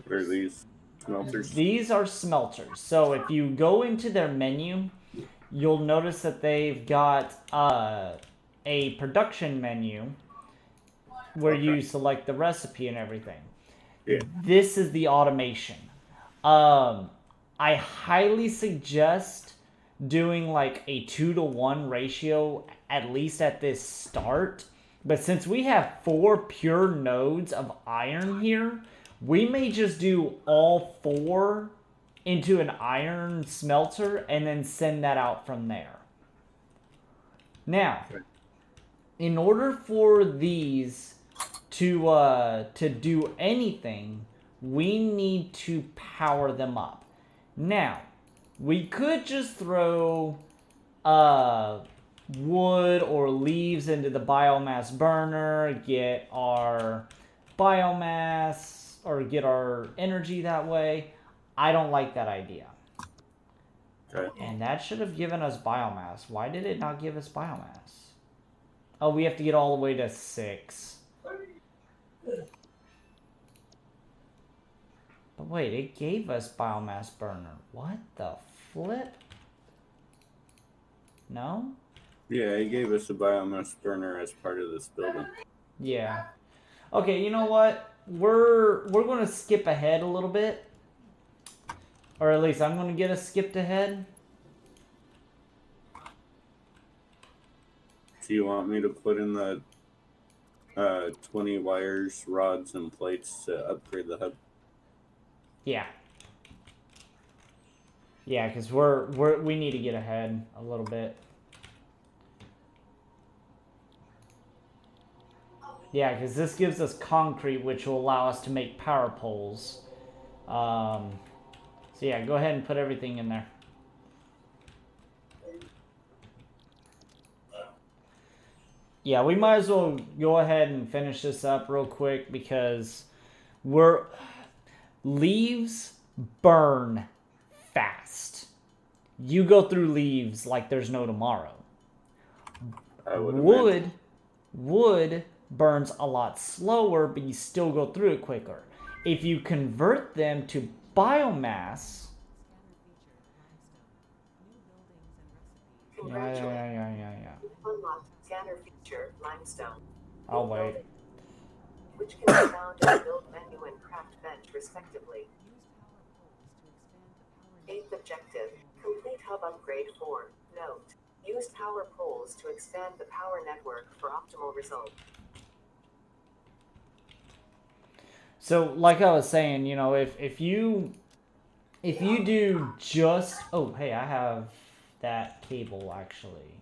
S2: What are these smelters?
S1: These are smelters. So if you go into their menu, you'll notice that they've got a production menu where you select the recipe and everything.
S2: Yeah.
S1: This is the automation. I highly suggest doing like a 2-to-1 ratio, at least at this start. But since we have 4 pure nodes of iron here, we may just do all 4 into an iron smelter and then send that out from there. Now, in order for these to do anything, we need to power them up. Now, we could just throw wood or leaves into the biomass burner, get our biomass or get our energy that way. I don't like that idea.
S2: Okay.
S1: And that should have given us biomass. Why did it not give us biomass? Oh, we have to get all the way to 6. But wait, it gave us biomass burner. What the flip? No?
S5: Yeah, he gave us a biomass burner as part of this building.
S1: Yeah. Okay, you know what? We're going to skip ahead a little bit. Or at least I'm going to get us skipped ahead.
S5: Do you want me to put in the 20 wires, rods, and plates to upgrade the hub?
S1: Yeah. Yeah, because we need to get ahead a little bit. Yeah, because this gives us concrete, which will allow us to make power poles. So yeah, go ahead and put everything in there. Yeah, we might as well go ahead and finish this up real quick because leaves burn fast. You go through leaves like there's no tomorrow.
S5: I would imagine.
S1: Wood burns a lot slower, but you still go through it quicker. If you convert them to biomass, yeah.
S3: Unlocked scanner feature limestone.
S1: I'll wait.
S3: Which can be found in the build menu and craft bench respectively. 8th objective, complete hub upgrade 4. Note, use power poles to expand the power network for optimal result.
S1: So, like I was saying, you know, if you do just... Oh, hey, I have that cable, actually.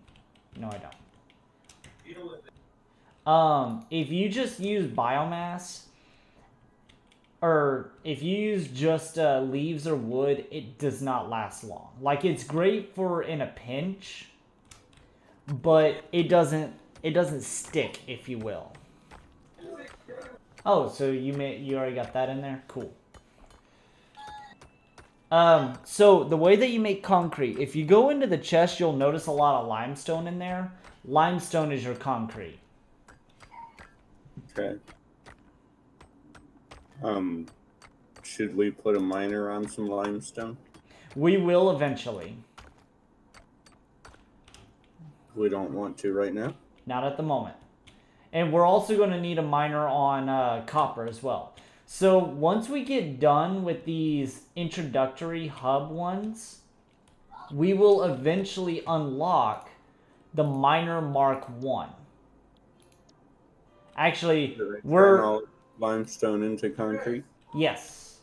S1: No, I don't. If you just use biomass, or if you use just leaves or wood, it does not last long. Like, it's great for in a pinch, but it doesn't stick, if you will. Oh, so you already got that in there? Cool. So the way that you make concrete, if you go into the chest, you'll notice a lot of limestone in there. Limestone is your concrete.
S5: Okay. Should we put a miner on some limestone?
S1: We will eventually.
S5: We don't want to right now.
S1: Not at the moment. And we're also going to need a miner on copper as well. So once we get done with these introductory hub ones, we will eventually unlock the miner Mark 1. Actually,
S5: Turn all limestone into concrete?
S1: Yes.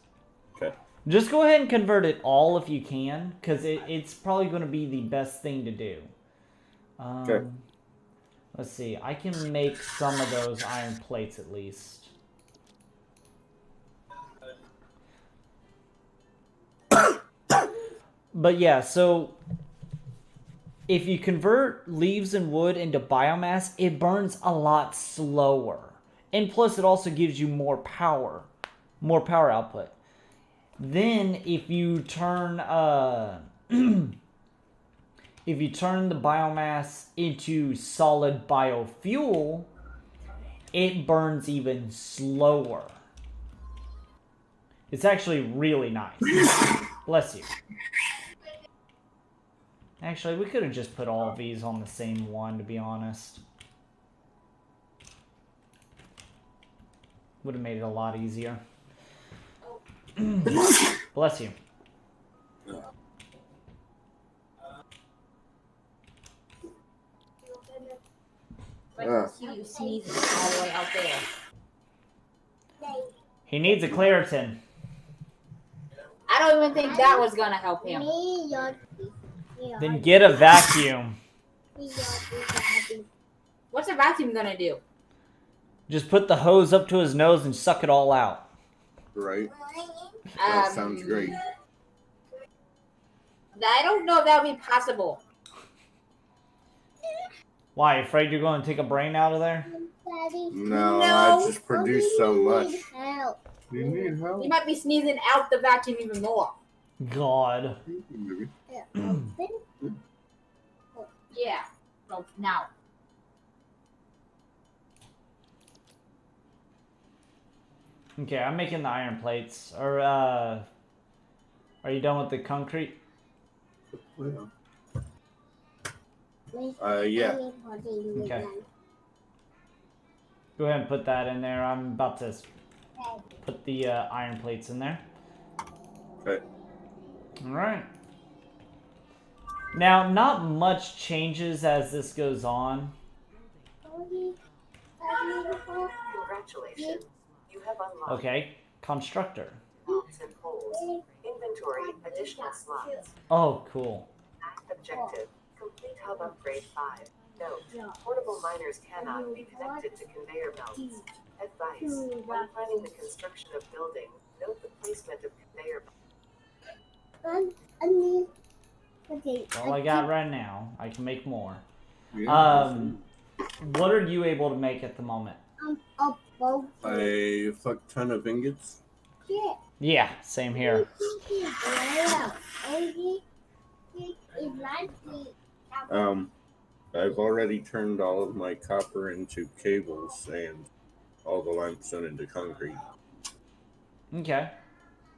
S5: Okay.
S1: Just go ahead and convert it all if you can, because it's probably going to be the best thing to do.
S5: Okay.
S1: Let's see. I can make some of those iron plates at least. But yeah, so if you convert leaves and wood into biomass, it burns a lot slower. And plus it also gives you more power output. Then if you turn if you turn the biomass into solid biofuel, it burns even slower. It's actually really nice. Bless you. Actually, we could have just put all of these on the same one, to be honest. Would have made it a lot easier. Bless you.
S4: You sneezing all the way out there.
S1: He needs a Claritin.
S4: I don't even think that was gonna help him.
S1: Then get a vacuum.
S4: What's a vacuum gonna do?
S1: Just put the hose up to his nose and suck it all out.
S5: Right. That sounds great.
S4: I don't know if that would be possible.
S1: Why, afraid you're going to take a brain out of there?
S4: Daddy.
S2: No,
S6: No.
S2: I just produced so much.
S4: Help.
S2: You need help?
S6: You might be sneezing out the vacuum even more.
S1: God.
S2: Maybe.
S4: Open.
S6: Yeah. Well, now.
S1: Okay, I'm making the iron plates. Or, are you done with the concrete?
S2: Yeah.
S1: Okay. Go ahead and put that in there. I'm about to put the iron plates in there.
S2: Okay.
S1: Alright. Now, not much changes as this goes on.
S3: Congratulations. You have unlocked
S1: Okay, constructor.
S3: mounts and poles. Inventory, additional slots.
S1: Oh, cool.
S3: Objective, complete hub upgrade 5. Note, portable miners cannot be connected to conveyor belts. Advice, when planning the construction of buildings, note the placement of conveyor belts.
S1: That's all I got right now. I can make more.
S2: Yeah.
S1: What are you able to make at the moment?
S2: A fuck ton of ingots.
S1: Yeah, same here.
S2: I've already turned all of my copper into cables and all the limestone into concrete.
S1: Okay.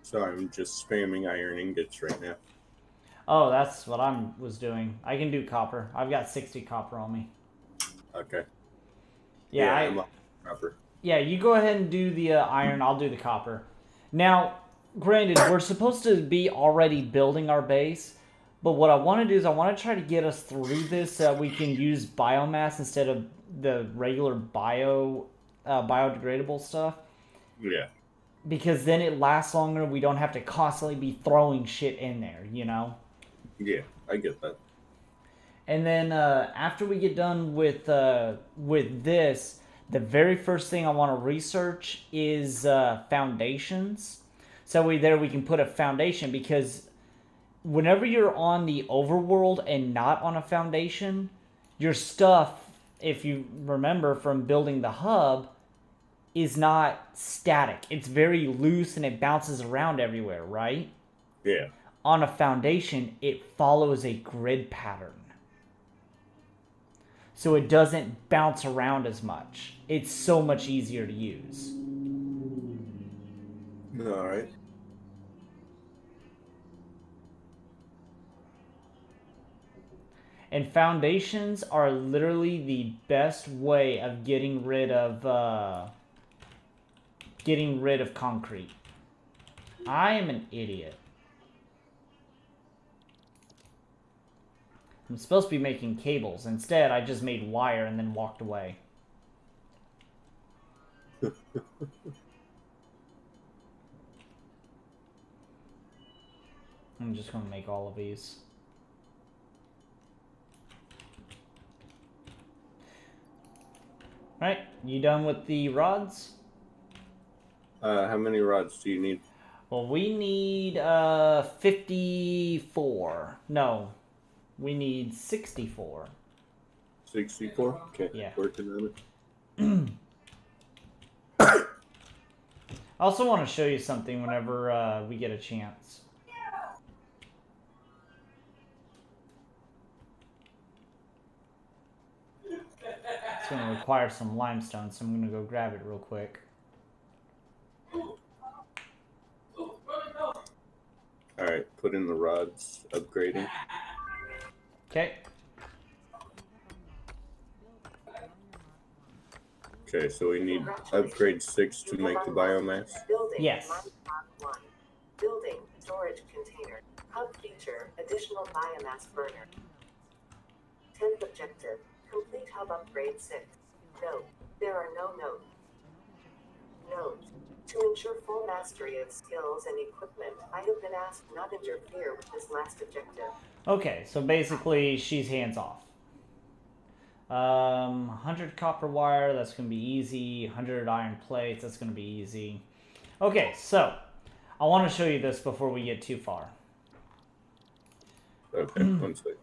S2: So I'm just spamming iron ingots right now.
S1: Oh, that's what I was doing. I can do copper. I've got 60 copper on me.
S2: Okay.
S1: Yeah,
S2: I'm on copper.
S1: Yeah, you go ahead and do the iron. I'll do the copper. Now, granted, we're supposed to be already building our base, but what I want to do is I want to try to get us through this so that we can use biomass instead of the regular biodegradable stuff.
S2: Yeah.
S1: Because then it lasts longer. We don't have to constantly be throwing shit in there, you know?
S2: Yeah, I get that.
S1: And then after we get done with this, the very first thing I want to research is foundations. So we can put a foundation, because whenever you're on the overworld and not on a foundation, your stuff, if you remember from building the hub, is not static. It's very loose and it bounces around everywhere, right?
S2: Yeah.
S1: On a foundation, it follows a grid pattern. So it doesn't bounce around as much. It's so much easier to use.
S2: All right.
S1: And foundations are literally the best way of getting rid of concrete. I am an idiot. I'm supposed to be making cables. Instead, I just made wire and then walked away. I'm just going to make all of these. Alright, you done with the rods?
S2: How many rods do you need?
S1: Well, we need 54. No, we need 64.
S2: 64? Okay.
S1: Yeah.
S2: Working on it.
S1: I also want to show you something whenever we get a chance. It's going to require some limestone, so I'm going to go grab it real quick.
S2: Alright, put in the rods, upgrading.
S1: Okay.
S2: Okay, so we need upgrade 6 to make the biomass.
S3: Building
S1: Yes.
S3: Minecraft 1. Building storage container. Hub feature additional biomass burner. 10th objective. Complete hub upgrade 6. Note. There are no notes. Note. To ensure full mastery of skills and equipment, I have been asked not interfere with this last objective.
S1: Okay, so basically she's hands off. 100 copper wire, that's going to be easy. 100 iron plates, that's going to be easy. Okay, so I want to show you this before we get too far.
S2: Okay, one sec.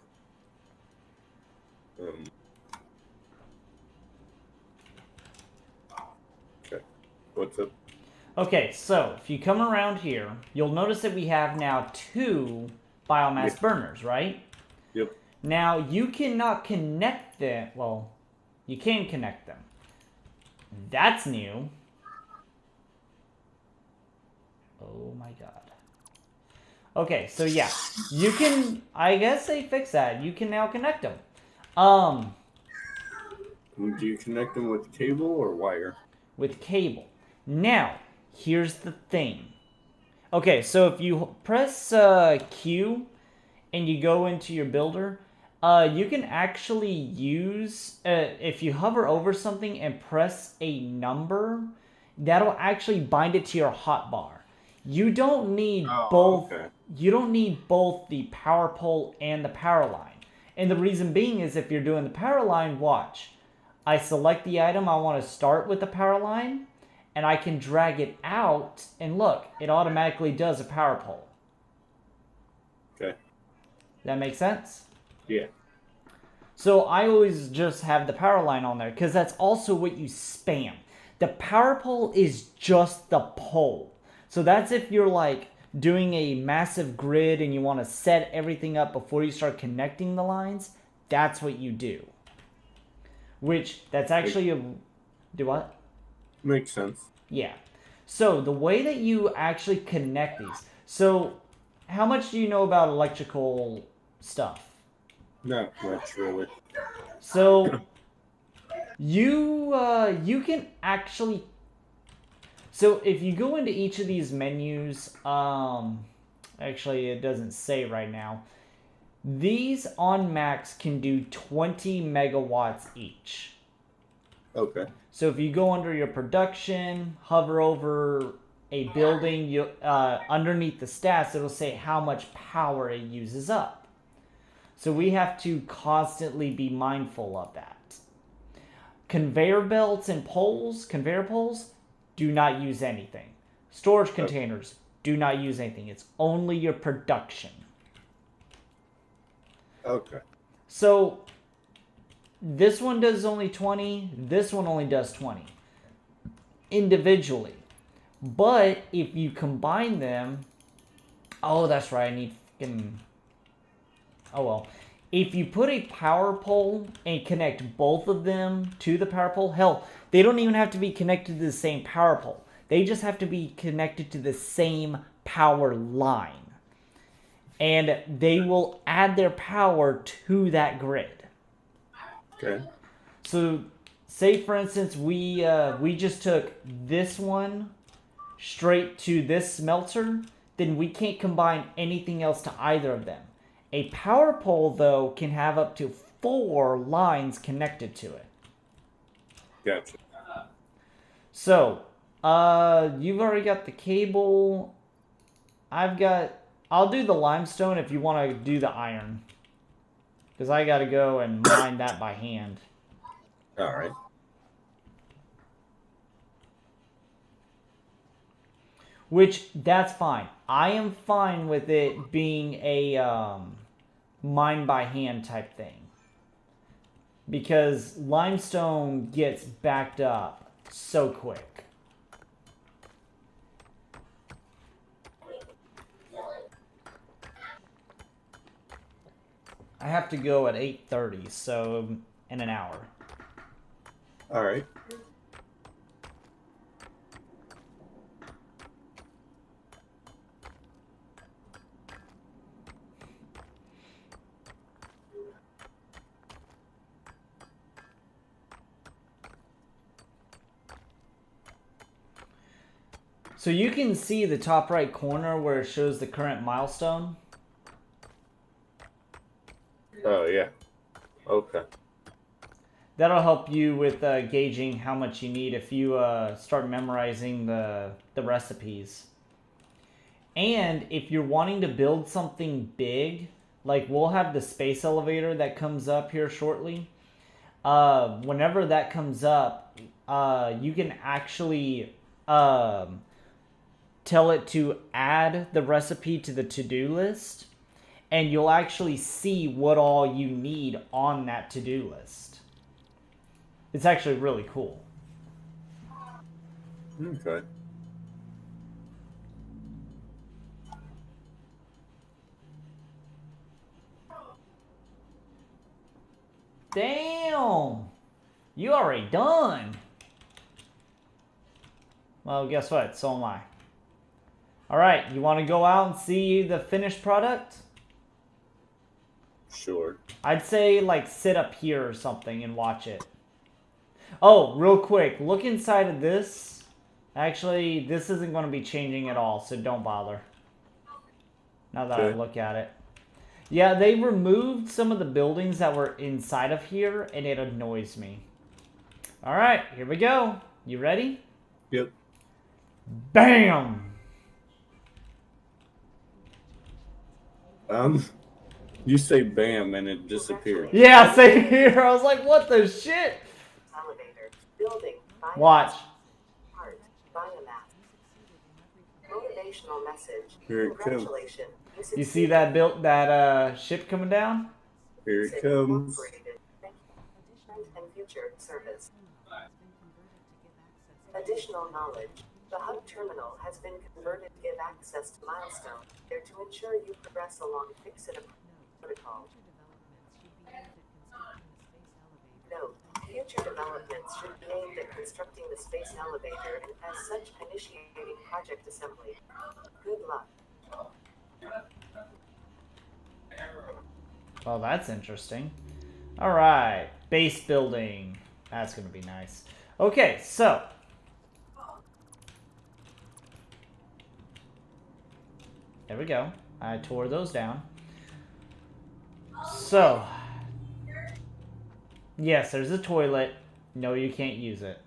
S5: What's up?
S1: Okay, so if you come around here, you'll notice that we have now 2 biomass burners, right?
S5: Yep.
S1: Now, you cannot connect them. Well, you can connect them. That's new. Oh my god. Okay, so yeah, you can, I guess they fixed that. You can now connect them.
S5: Do you connect them with cable or wire?
S1: With cable. Now, here's the thing. Okay, so if you press Q and you go into your builder, you can actually use, if you hover over something and press a number, that'll actually bind it to your hotbar. You don't need both.
S5: Okay.
S1: You don't need both the power pole and the power line. And the reason being is if you're doing the power line, watch. I select the item I want to start with the power line, and I can drag it out, and look, it automatically does a power pole.
S5: Okay.
S1: That makes sense?
S5: Yeah.
S1: So I always just have the power line on there, because that's also what you spam. The power pole is just the pole. So that's if you're like doing a massive grid and you want to set everything up before you start connecting the lines, that's what you do. Which, that's actually a... Do what?
S5: Makes sense.
S1: Yeah. So, the way that you actually connect these... So, how much do you know about electrical stuff?
S5: Not much, really.
S1: So, you can actually... So, if you go into each of these menus... Actually, it doesn't say right now. These on max can do 20 megawatts each.
S5: Okay.
S1: So if you go under your production, hover over a building, you underneath the stats, it'll say how much power it uses up. So we have to constantly be mindful of that. Conveyor belts and conveyor poles, do not use anything. Storage containers, do not use anything. It's only your production.
S5: Okay.
S1: So this one does only 20, this one only does 20 individually. But if you combine them, oh, that's right, I need fucking, oh well. If you put a power pole and connect both of them to the power pole, hell, they don't even have to be connected to the same power pole. They just have to be connected to the same power line. And they will add their power to that grid.
S5: Okay.
S1: So, say for instance, we just took this one straight to this smelter, then we can't combine anything else to either of them. A power pole, though, can have up to 4 lines connected to it.
S5: Gotcha.
S1: So, you've already got the cable. I'll do the limestone if you want to do the iron. Because I got to go and mine that by hand.
S5: All right.
S1: Which, that's fine. I am fine with it being a mine by hand type thing. Because limestone gets backed up so quick. I have to go at 8:30, so in an hour.
S5: All right.
S1: So you can see the top right corner where it shows the current milestone.
S5: Oh, yeah. Okay.
S1: That'll help you with gauging how much you need if you start memorizing the recipes. And if you're wanting to build something big, like we'll have the space elevator that comes up here shortly. Whenever that comes up, you can actually tell it to add the recipe to the to-do list. And you'll actually see what all you need on that to-do list. It's actually really cool.
S5: Okay.
S1: Damn! You already done. Well, guess what? So am I. Alright, you want to go out and see the finished product?
S5: Sure.
S1: I'd say, like, sit up here or something and watch it. Oh, real quick, look inside of this. Actually, this isn't going to be changing at all, so don't bother. Now that I
S5: Okay.
S1: look at it. Yeah, they removed some of the buildings that were inside of here, and it annoys me. Alright, here we go. You ready?
S5: Yep.
S1: BAM!
S5: You say bam and it disappeared.
S1: Yeah, same here. I was like, what the shit?
S3: Elevator. Building. Biomass.
S1: Watch.
S3: Part. Biomass. Motivational message.
S5: Here it comes.
S3: Congratulations.
S1: You see that ship coming down?
S5: Here it comes.
S3: Incorporated. Thank you. And future service. Additional knowledge. The hub terminal has been converted to give access to Milestone there to ensure you progress along Fix-It protocol. Note, future developments should be aimed at constructing the space elevator and as such initiating project assembly. Good luck.
S1: Well, that's interesting. Alright, base building. That's going to be nice. Okay, so. There we go. I tore those down. So. Yes, there's a toilet. No, you can't use it.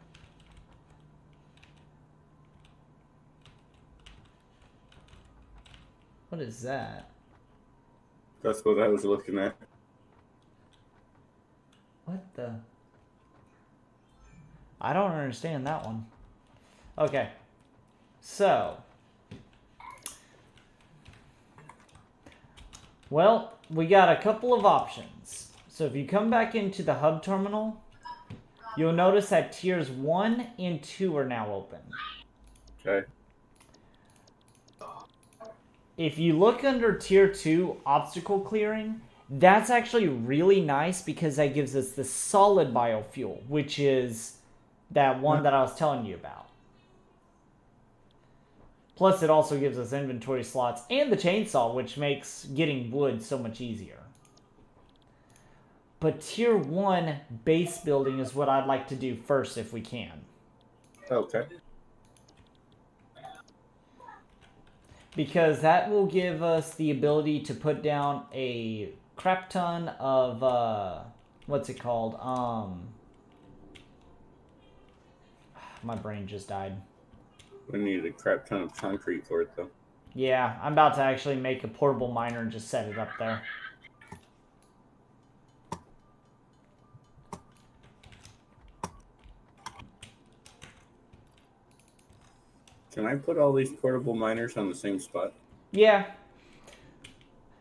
S1: What is that?
S5: That's what I was looking at.
S1: What the? I don't understand that one. Okay. So. Well, we got a couple of options. So if you come back into the hub terminal, you'll notice that tiers 1 and 2 are now open.
S5: Okay.
S1: If you look under tier 2, obstacle clearing, that's actually really nice because that gives us the solid biofuel, which is that one that I was telling you about. Plus, it also gives us inventory slots and the chainsaw, which makes getting wood so much easier. But tier 1 base building is what I'd like to do first if we can.
S5: Okay.
S1: Because that will give us the ability to put down a crap ton of, what's it called? My brain just died.
S5: We need a crap ton of concrete for it, though.
S1: Yeah, I'm about to actually make a portable miner and just set it up there.
S5: Can I put all these portable miners on the same spot?
S1: Yeah.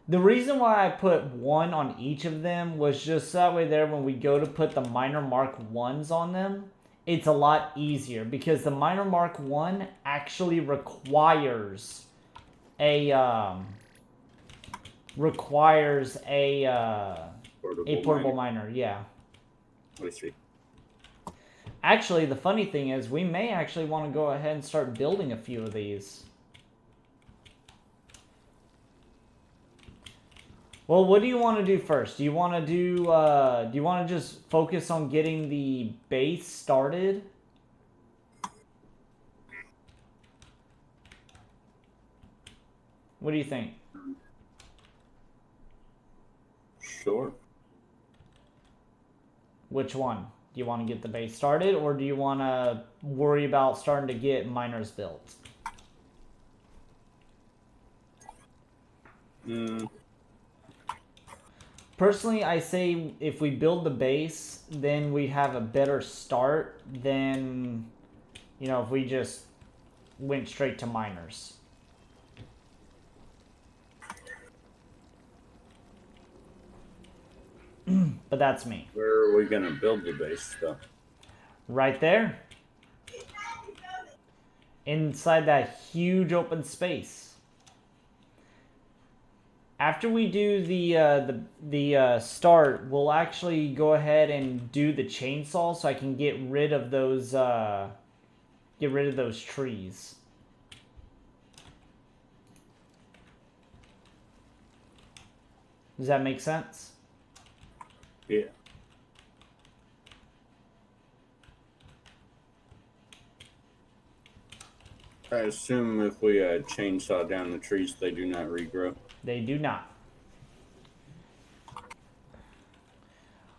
S1: The reason why I put one on each of them was just that way there when we go to put the miner mark 1s on them, it's a lot easier because the miner mark 1 actually requires a portable miner, yeah.
S5: I see.
S1: Actually, the funny thing is we may actually want to go ahead and start building a few of these. Well, what do you want to do first? Do you want to just focus on getting the base started? What do you think?
S5: Sure.
S1: Which one? Do you want to get the base started, or do you want to worry about starting to get miners built? Personally, I say if we build the base, then we have a better start than, you know, if we just went straight to miners. But that's me.
S5: Where are we going to build the base, though?
S1: Right there. inside that huge open space. After we do the start, we'll actually go ahead and do the chainsaw so I can get rid of those trees. Does that make sense?
S5: Yeah. I assume if we chainsaw down the trees, they do not regrow.
S1: They do not.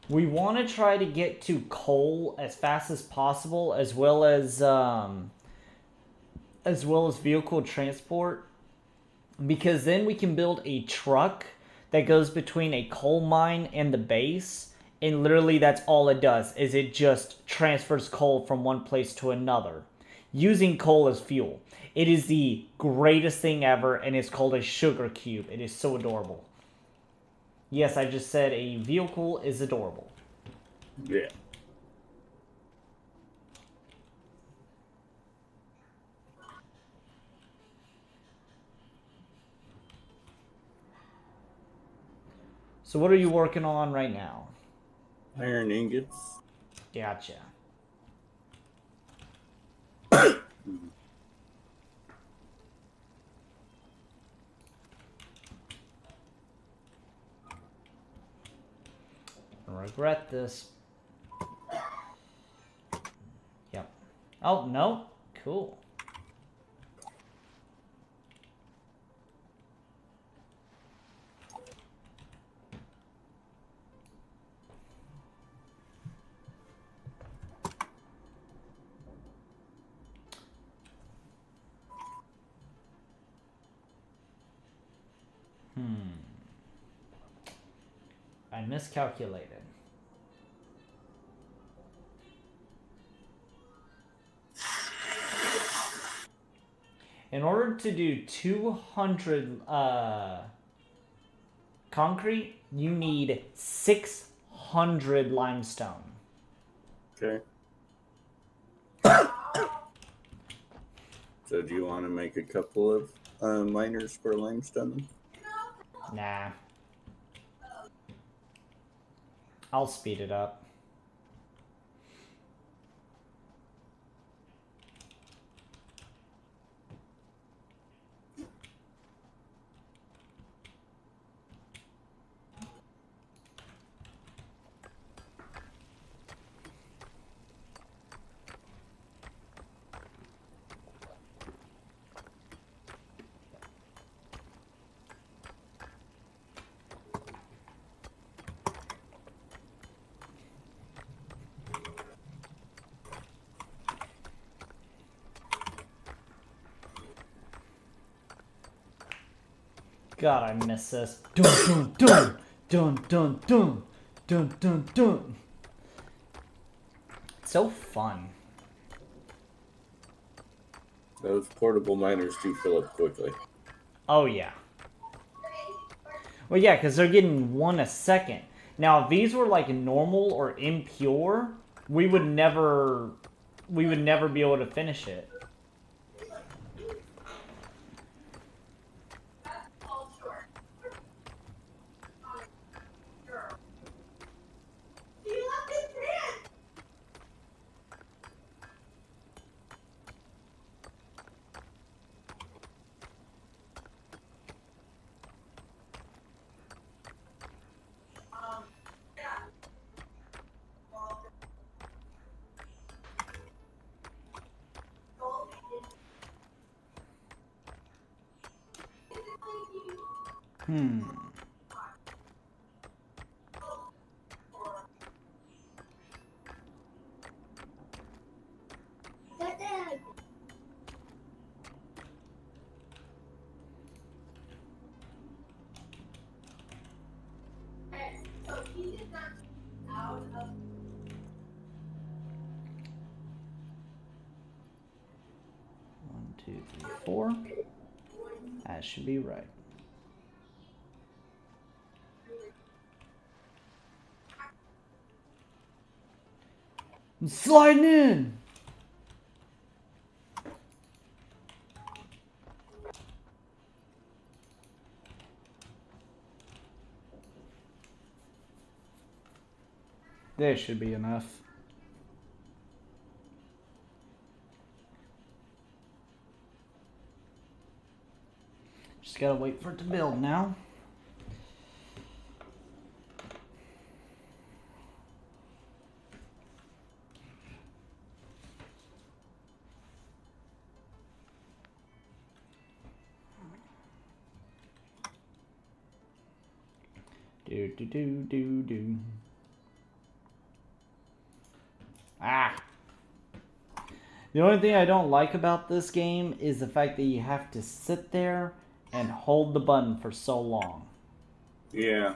S1: We want to try to get to coal as fast as possible, as well as vehicle transport, because then we can build a truck that goes between a coal mine and the base, and literally that's all it does, is it just transfers coal from one place to another, using coal as fuel. It is the greatest thing ever, and it's called a sugar cube. It is so adorable. Yes, I just said a vehicle is adorable.
S5: Yeah.
S1: So what are you working on right now?
S5: Iron ingots.
S1: Gotcha. I regret this. Yep. Oh, no. Cool. I miscalculated. In order to do 200 concrete, you need 600 limestone.
S5: Okay. So do you want to make a couple of miners for limestone?
S1: Nah. I'll speed it up. God, I miss this. Dun dun dun dun dun dun dun dun. It's so fun.
S5: Those portable miners do fill up quickly.
S1: Oh yeah. Well, yeah, because they're getting 1 a second. Now, if these were like normal or impure, we would never be able to finish it. One, two, three, 4. That should be right. I'm sliding in. There should be enough. Just gotta wait for it to build now. Do. Ah! The only thing I don't like about this game is the fact that you have to sit there and hold the button for so long.
S5: Yeah.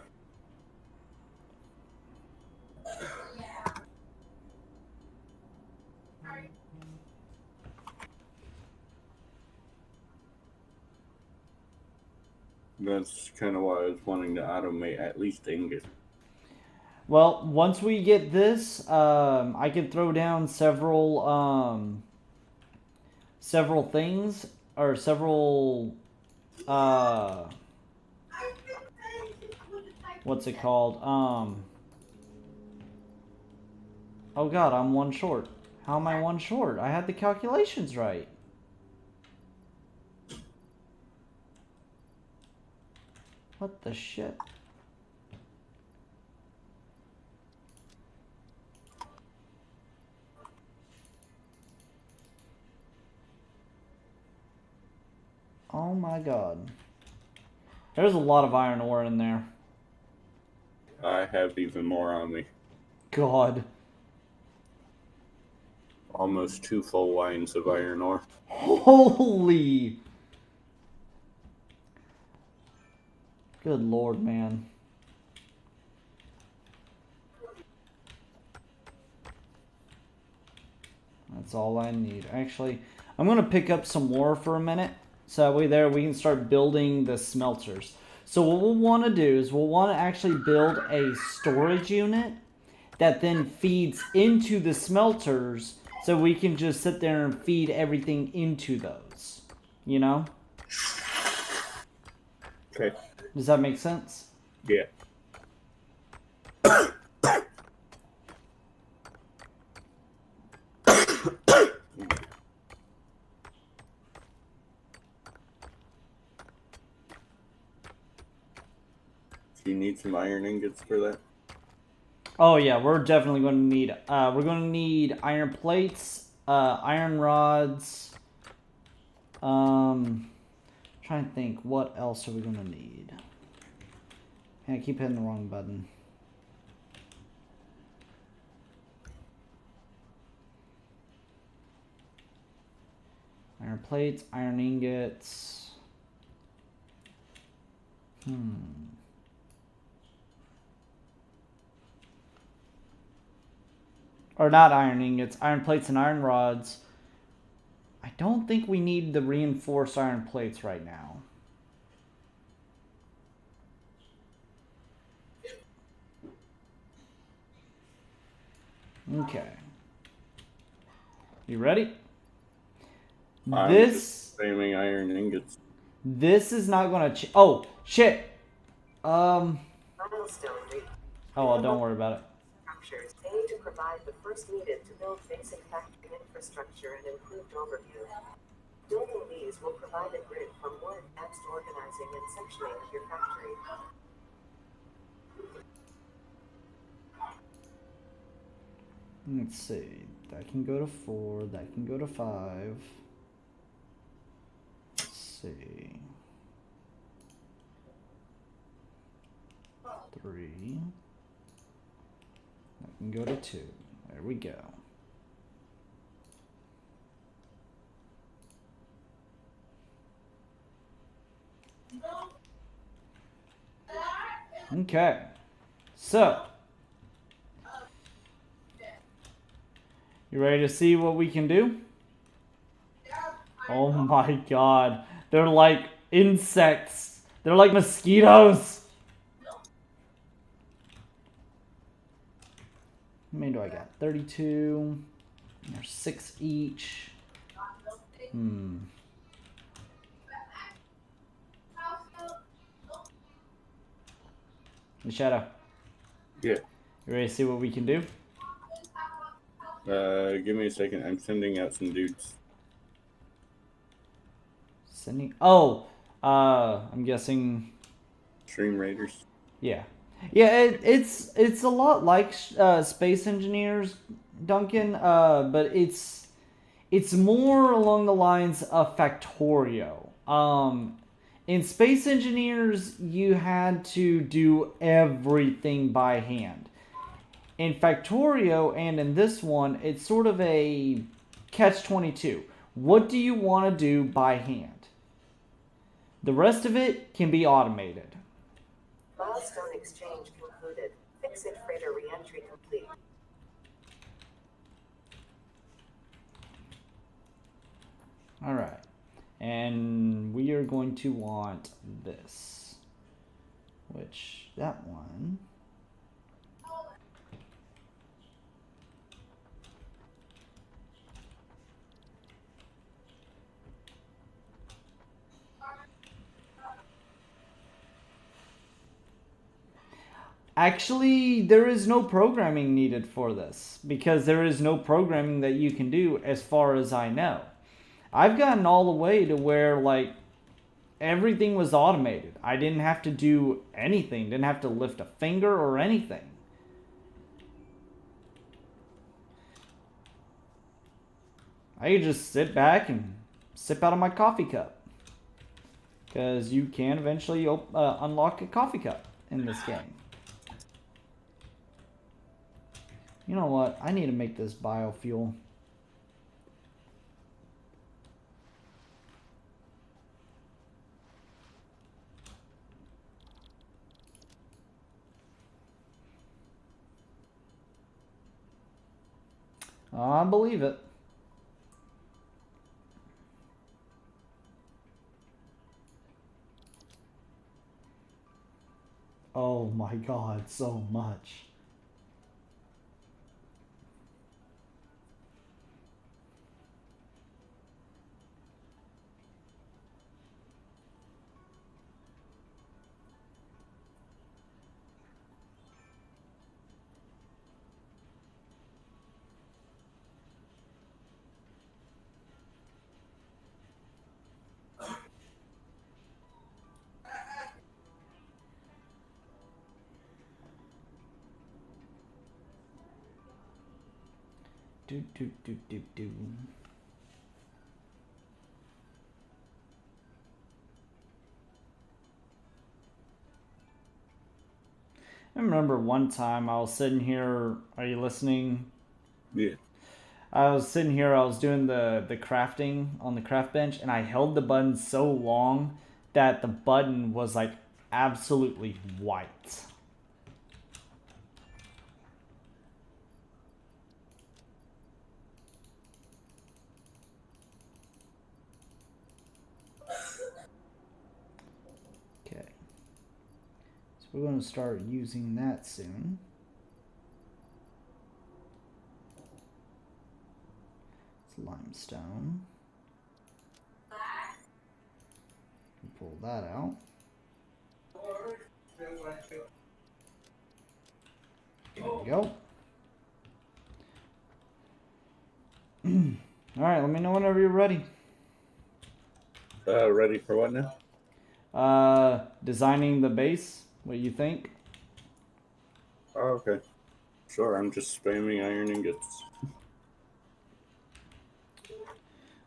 S5: That's kind of why I was wanting to automate at least ingot.
S1: Well, once we get this, I can throw down several things or several what's it called? Oh God, I'm one short. How am I one short? I had the calculations right. What the shit? Oh my God. There's a lot of iron ore in there.
S5: I have even more on me.
S1: God.
S5: Almost 2 full lines of iron ore.
S1: Holy. Good Lord, man. That's all I need. Actually, I'm going to pick up some more for a minute. So that way there we can start building the smelters. So what we'll want to do is we'll want to actually build a storage unit that then feeds into the smelters so we can just sit there and feed everything into those. You know?
S5: Okay.
S1: Does that make sense?
S5: Yeah. Do you need some iron ingots for that?
S1: Oh yeah, we're definitely going to need. We're going to need iron plates, iron rods. Trying to think, what else are we going to need? I keep hitting the wrong button. Iron plates, iron ingots. Or not iron ingots, iron plates and iron rods. I don't think we need the reinforced iron plates right now. Okay. You ready?
S5: I'm just spamming iron ingots.
S1: This is not gonna oh shit.
S3: Milestone reached.
S1: Oh well, don't worry about it.
S3: Structures aim to provide the first needed to build basic factory infrastructure and improved overview. Building these will provide a grid for more advanced organizing and sectioning of your factory.
S1: Let's see. That can go to 4. That can go to 5. Let's see. 3. That can go to 2. There we go. Okay. So. You ready to see what we can do? Oh my God. They're like insects. They're like mosquitoes. How many do I got? 32. There's 6 each. The shadow.
S5: Yeah.
S1: You ready to see what we can do?
S5: Give me a second. I'm sending out some dudes.
S1: Sending. Oh, I'm guessing.
S5: Stream Raiders.
S1: Yeah, yeah. It's a lot like Space Engineers, Duncan. But it's more along the lines of Factorio. In Space Engineers, you had to do everything by hand. In Factorio and in this one, it's sort of a catch-22. What do you want to do by hand? The rest of it can be automated.
S3: Milestone exchange concluded. Fix-it freighter re-entry complete.
S1: All right. And we are going to want this, which that one. Actually, there is no programming needed for this because there is no programming that you can do as far as I know. I've gotten all the way to where like everything was automated. I didn't have to do anything, didn't have to lift a finger or anything. I could just sit back and sip out of my coffee cup. Because you can eventually unlock a coffee cup in this game. You know what? I need to make this biofuel. I believe it. Oh my God, so much. Do. I remember one time I was sitting here. Are you listening?
S5: Yeah.
S1: I was sitting here. I was doing the crafting on the craft bench, and I held the button so long that the button was like absolutely white. We're going to start using that soon. It's limestone. Pull that out. There we go. Alright, let me know whenever you're ready.
S5: Ready for what now?
S1: Designing the base. What do you think?
S5: Oh, okay. Sure, I'm just spamming iron ingots.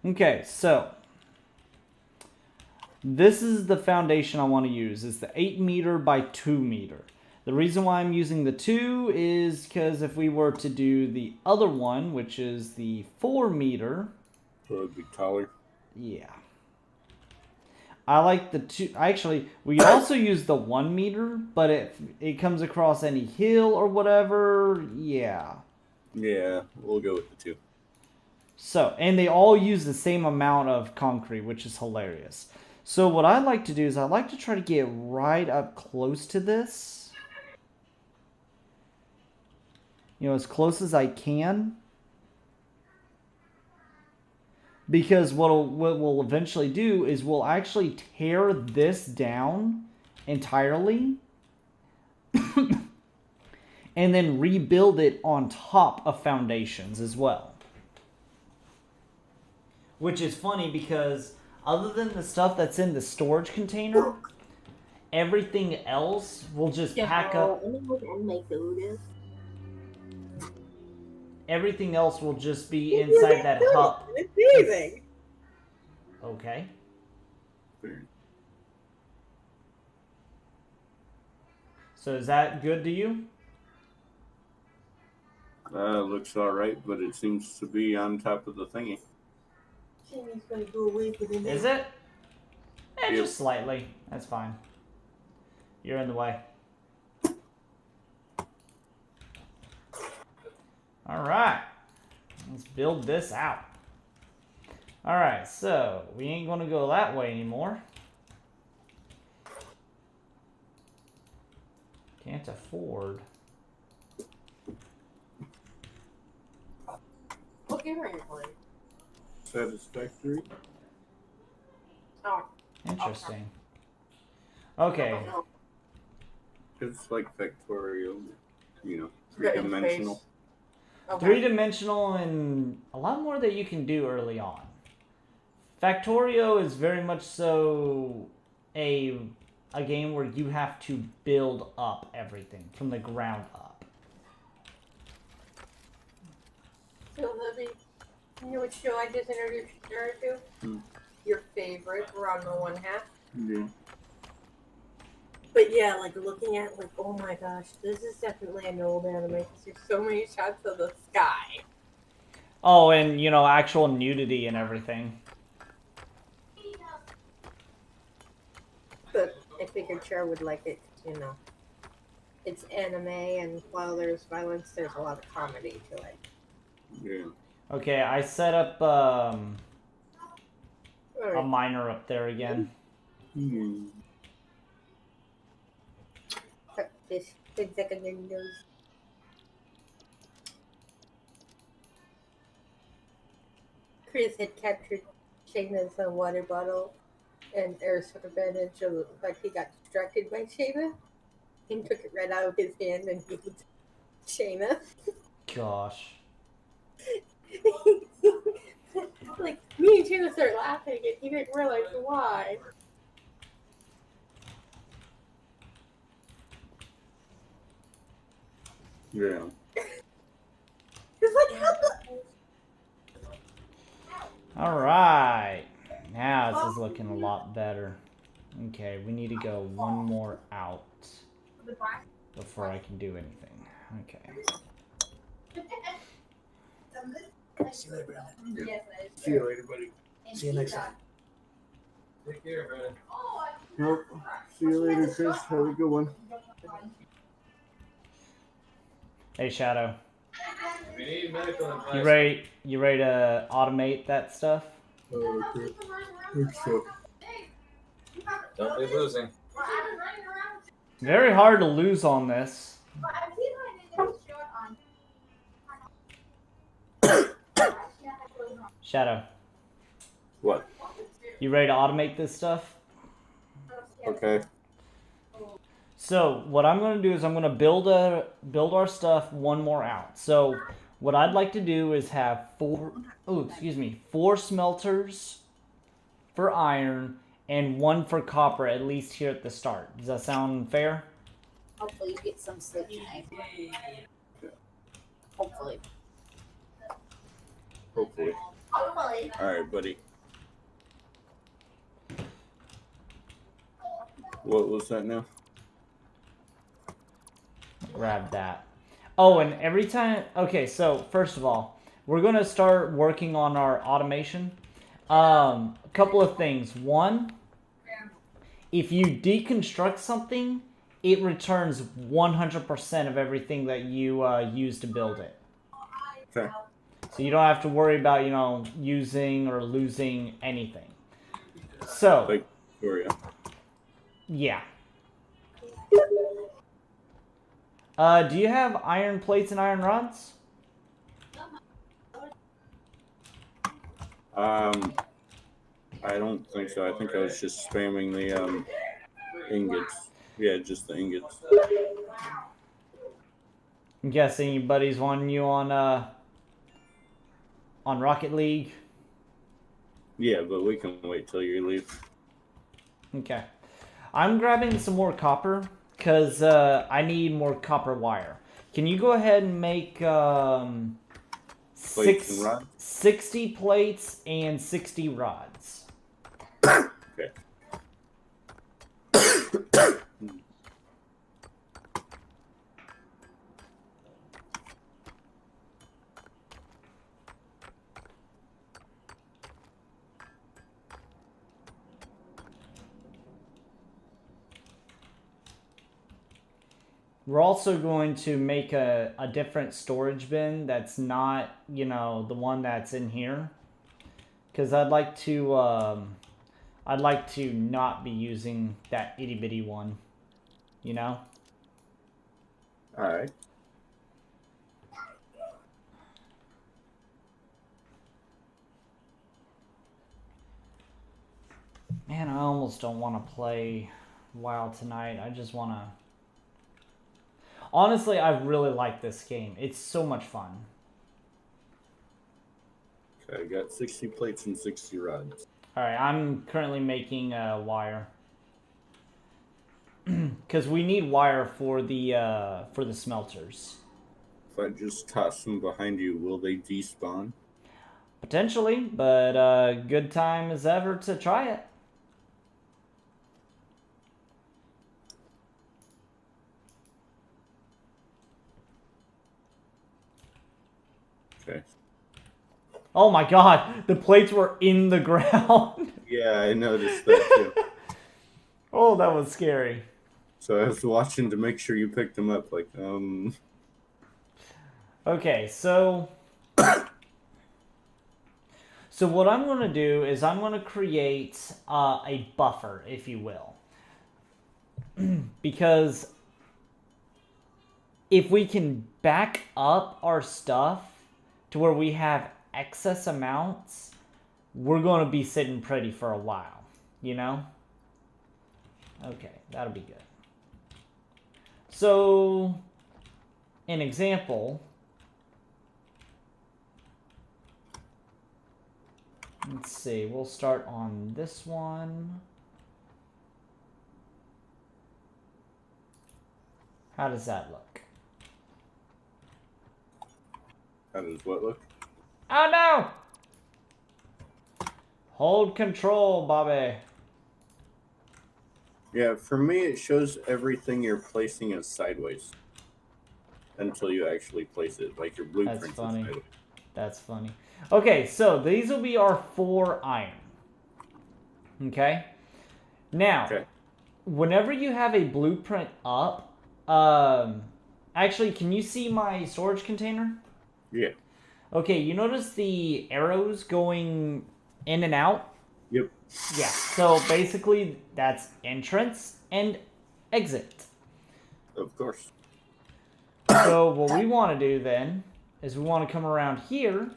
S1: Okay, so this is the foundation I want to use. It's the 8 meter by 2 meter. The reason why I'm using the 2 is because if we were to do the other one, which is the 4 meter.
S5: So it'd be taller.
S1: Yeah. I like the 2. Actually, we also use the 1 meter, but it comes across any hill or whatever, yeah.
S5: Yeah, we'll go with the 2.
S1: So, and they all use the same amount of concrete, which is hilarious. So what I like to do is I like to try to get right up close to this. You know, as close as I can. Because what we'll eventually do is we'll actually tear this down entirely. and then rebuild it on top of foundations as well. Which is funny because other than the stuff that's in the storage container, everything else will just pack up. Everything else will just be inside that hub.
S7: It's amazing.
S1: Okay. So is that good to you?
S5: Looks alright, but it seems to be on top of the thingy.
S7: Jimmy's gonna go away for the
S1: Is
S7: night.
S1: it?
S5: Yep.
S1: Just slightly. That's fine. You're in the way. Alright. Let's build this out. Alright, so we ain't gonna go that way anymore. Can't afford.
S7: What game are you playing?
S5: Satisfactory.
S7: Oh,
S1: Interesting. Okay.
S5: It's like Factorio, you know,
S7: Right in
S5: three-dimensional.
S7: space. Okay.
S1: Three-dimensional and a lot more that you can do early on. Factorio is very much so a game where you have to build up everything from the ground up.
S7: So, Libby, you know what show I just introduced her to?
S5: Hmm.
S7: Your favorite, Ranma One Half.
S5: Yeah.
S7: But yeah, like looking at like, oh my gosh, this is definitely an old anime because there's so many shots of the sky.
S1: Oh, and you know, actual nudity and everything.
S7: But I figured Char would like it, you know. It's anime, and while there's violence, there's a lot of comedy to it.
S5: Yeah.
S1: Okay, I set up a
S7: Alright.
S1: miner up there again.
S5: Hmm.
S7: This 10-second windows. Chris had captured Shayna's water bottle, and Eris took advantage of the fact he got distracted by Shayna and took it right out of his hand and gave it to Shayna.
S1: Gosh.
S7: Like, me and Shayna started laughing, and he didn't realize why.
S5: Yeah.
S7: It's like, how the...
S1: Alright. Now this is looking a lot better. Okay, we need to go one more out before I can do anything. Okay.
S8: See you later, brother.
S5: See you later, buddy.
S8: See you next time.
S5: Yep. See you later, Chris. Have a good one.
S1: Hey, Shadow.
S9: We need medical advice.
S1: You ready to automate that stuff?
S5: Okay. Think so.
S9: Don't be losing.
S1: Very hard to lose on this. Shadow,
S5: What?
S1: you ready to automate this stuff?
S5: Okay.
S1: So what I'm going to do is I'm going to build our stuff one more out. So what I'd like to do is have four smelters for iron and one for copper, at least here at the start. Does that sound fair?
S4: Hopefully you get some sleep tonight. Hopefully.
S5: Hopefully.
S4: Hopefully.
S5: All right, buddy. What was that now?
S1: Grab that. Oh, and every time... Okay, so first of all, we're going to start working on our automation. A couple of things. One, if you deconstruct something, it returns 100% of everything that you use to build it.
S5: Okay.
S1: So you don't have to worry about, using or losing anything. So,
S5: Like, Victoria.
S1: yeah. Do you have iron plates and iron rods?
S5: I don't think so. I think I was just spamming the ingots. Yeah, just the ingots.
S1: I'm guessing your buddies wanting you on Rocket League.
S5: Yeah, but we can wait till you leave.
S1: Okay. I'm grabbing some more copper because I need more copper wire. Can you go ahead and make
S5: Plates and rods?
S1: 60 plates and 60 rods?
S5: Okay.
S1: We're also going to make a different storage bin that's not, you know, the one that's in here. Because I'd like to not be using that itty bitty one, you know?
S5: Alright.
S1: Man, I almost don't want to play WoW tonight. I just want to... Honestly, I really like this game. It's so much fun.
S5: Okay, I got 60 plates and 60 rods.
S1: Alright, I'm currently making wire. Because we need wire for the smelters.
S5: If I just toss them behind you, will they despawn?
S1: Potentially, but good time as ever to try it.
S5: Okay.
S1: Oh my god, the plates were in the ground.
S5: Yeah, I noticed that too.
S1: Oh, that was scary.
S5: So I was watching to make sure you picked them up, like,
S1: Okay, so what I'm going to do is I'm going to create a buffer, if you will. Because if we can back up our stuff to where we have excess amounts, we're going to be sitting pretty for a while, you know? Okay, that'll be good. So, an example... Let's see, we'll start on this one. How does that look?
S5: how does what look?
S1: Oh no! Hold control, Bobby.
S5: Yeah, for me, it shows everything you're placing as sideways. Until you actually place it, like your blueprints
S1: That's funny.
S5: is sideways.
S1: That's funny. Okay, so these will be our 4 iron. Okay? Now,
S5: Okay.
S1: whenever you have a blueprint up, actually, can you see my storage container?
S5: Yeah.
S1: Okay, you notice the arrows going in and out?
S5: Yep.
S1: Yeah, so basically that's entrance and exit.
S5: Of course.
S1: So what we want to do then is we want to come around here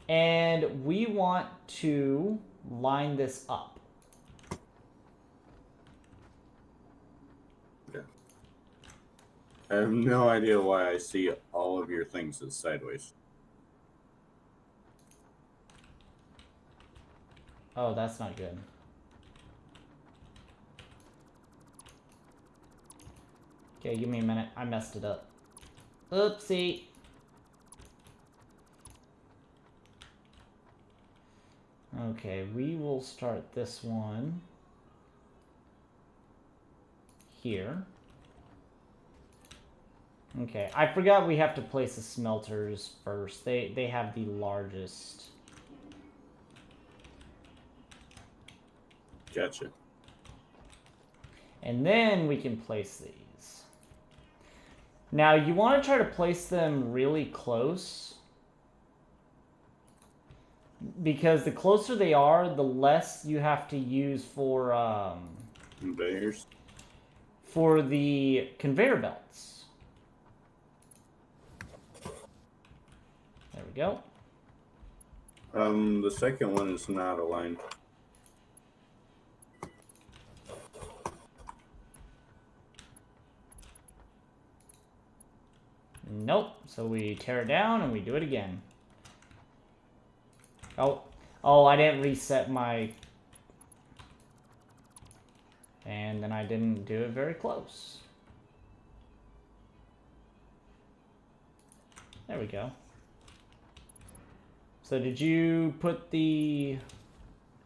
S1: and we want to line this up.
S5: Okay. I have no idea why I see all of your things as sideways.
S1: Oh, that's not good. Okay, give me a minute. I messed it up. Oopsie. Okay, we will start this one here. Okay, I forgot we have to place the smelters first. They have the largest.
S5: Gotcha.
S1: And then we can place these. Now, you want to try to place them really close. Because the closer they are, the less you have to use for
S5: Conveyors.
S1: for the conveyor belts. There we go.
S5: The second one is not aligned.
S1: Nope. So we tear it down and we do it again. Oh, I didn't reset my... And then I didn't do it very close. There we go. So did you put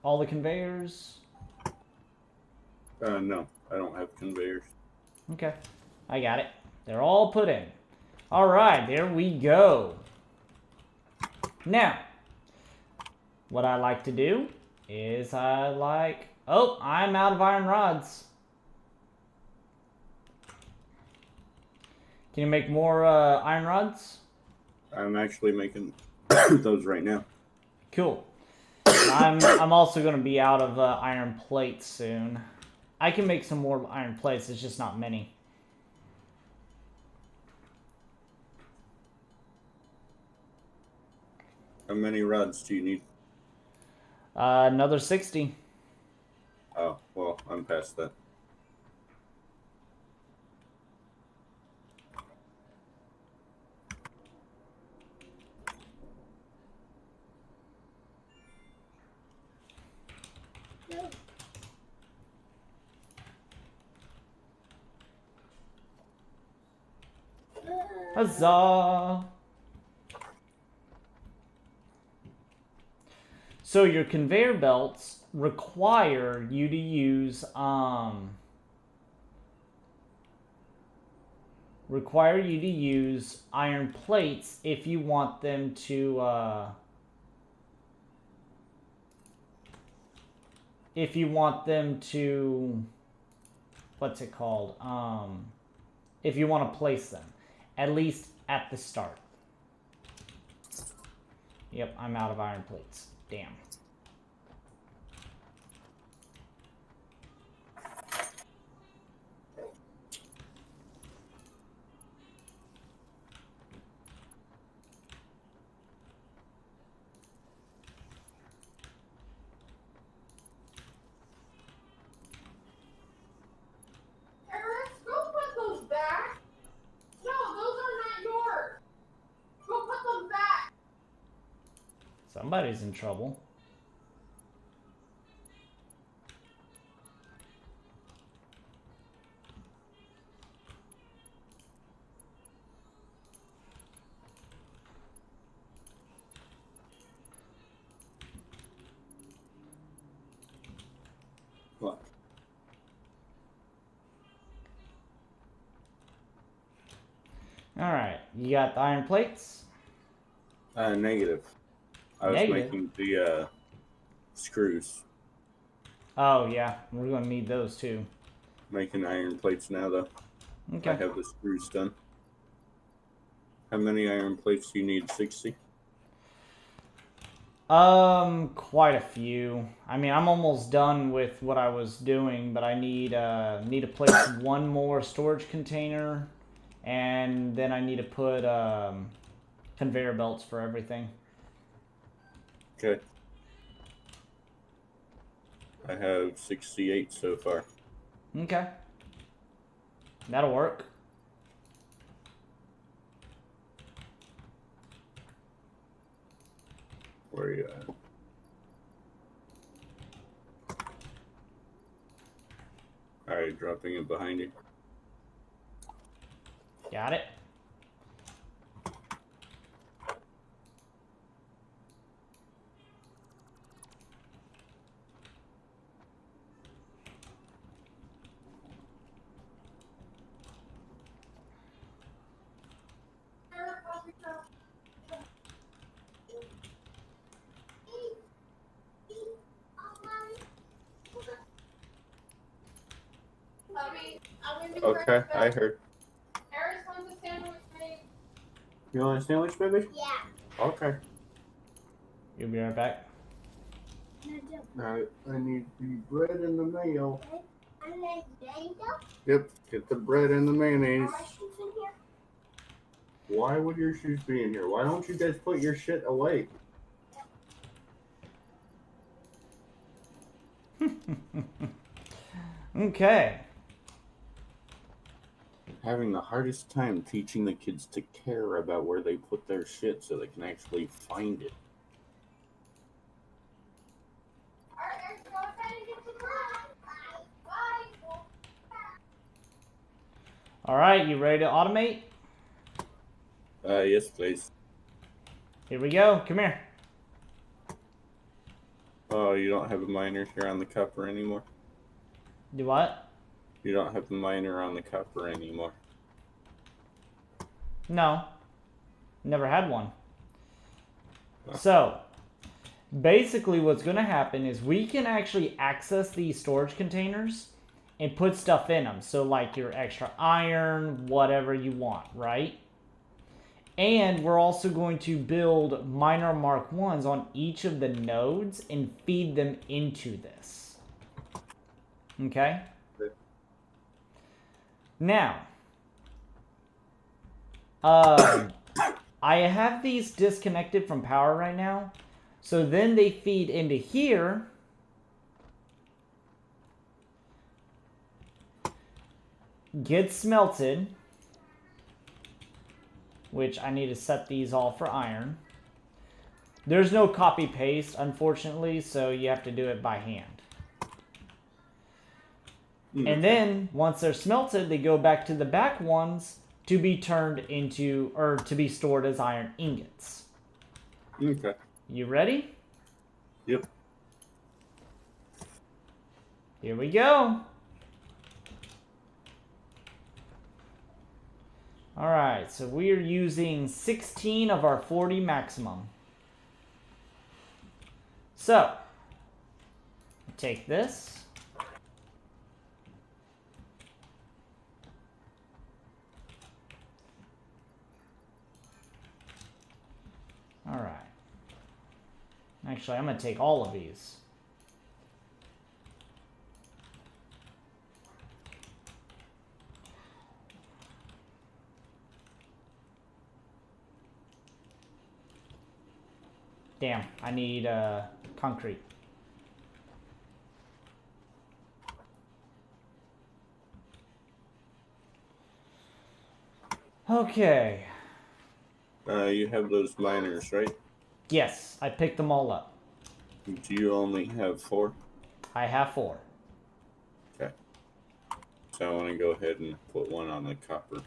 S1: all the conveyors?
S5: No, I don't have conveyors.
S1: Okay, I got it. They're all put in. All right, there we go. Now, what I like to do is oh, I'm out of iron rods. Can you make more iron rods?
S5: I'm actually making those right now.
S1: Cool. I'm also going to be out of iron plates soon. I can make some more iron plates, it's just not many.
S5: How many rods do you need?
S1: Another 60.
S5: Oh, well, I'm past that.
S1: Huzzah! So your conveyor belts require you to use iron plates if you want them to what's it called? If you want to place them, at least at the start. Yep, I'm out of iron plates. Damn.
S6: Eric, go put those back. No, those are not yours. Go put them back.
S1: Somebody's in trouble.
S5: What?
S1: All right, you got the iron plates?
S5: Negative. I was
S1: Negative?
S5: making the screws.
S1: Oh yeah, we're gonna need those too.
S5: Making iron plates now, though.
S1: Okay.
S5: I have the screws done. How many iron plates do you need? 60?
S1: Quite a few. I mean, I'm almost done with what I was doing, but I need to place one more storage container, and then I need to put conveyor belts for everything.
S5: Okay. I have 68 so far.
S1: Okay. That'll work.
S5: Where are you at? Alright, dropping it behind you.
S1: Got it.
S5: Okay, I heard.
S6: Eris wants a sandwich made.
S5: You want a sandwich, baby?
S4: Yeah.
S5: Okay.
S1: You'll be right back.
S5: I need the bread and the mayo.
S4: I like Django.
S5: Yep, get the bread and the mayonnaise.
S4: Are my shoes in here?
S5: Why would your shoes be in here? Why don't you guys put your shit away?
S1: Okay.
S5: having the hardest time teaching the kids to care about where they put their shit so they can actually find it.
S6: Alright, go ahead and get to class. Bye.
S1: All right, you ready to automate?
S5: Yes, please.
S1: Here we go. Come here.
S5: Oh, you don't have a miner here on the copper anymore?
S1: Do what?
S5: You don't have the miner on the copper anymore.
S1: No. Never had one. So, basically what's going to happen is we can actually access these storage containers and put stuff in them. So like your extra iron, whatever you want, right? And we're also going to build miner Mark 1s on each of the nodes and feed them into this. Okay? Now, I have these disconnected from power right now. So then they feed into here. Get smelted. Which I need to set these all for iron. There's no copy paste, unfortunately, so you have to do it by hand. And then, once they're smelted, they go back to the back ones to be turned into, or to be stored as iron ingots.
S5: Okay.
S1: You ready?
S5: Yep.
S1: Here we go. Alright, so we are using 16 of our 40 maximum. So, take this. Alright. Actually, I'm going to take all of these. Damn, I need concrete. Okay.
S5: You have those miners, right?
S1: Yes, I picked them all up.
S5: Do you only have 4?
S1: I have 4.
S5: Okay. So I want to go ahead and put one on the copper.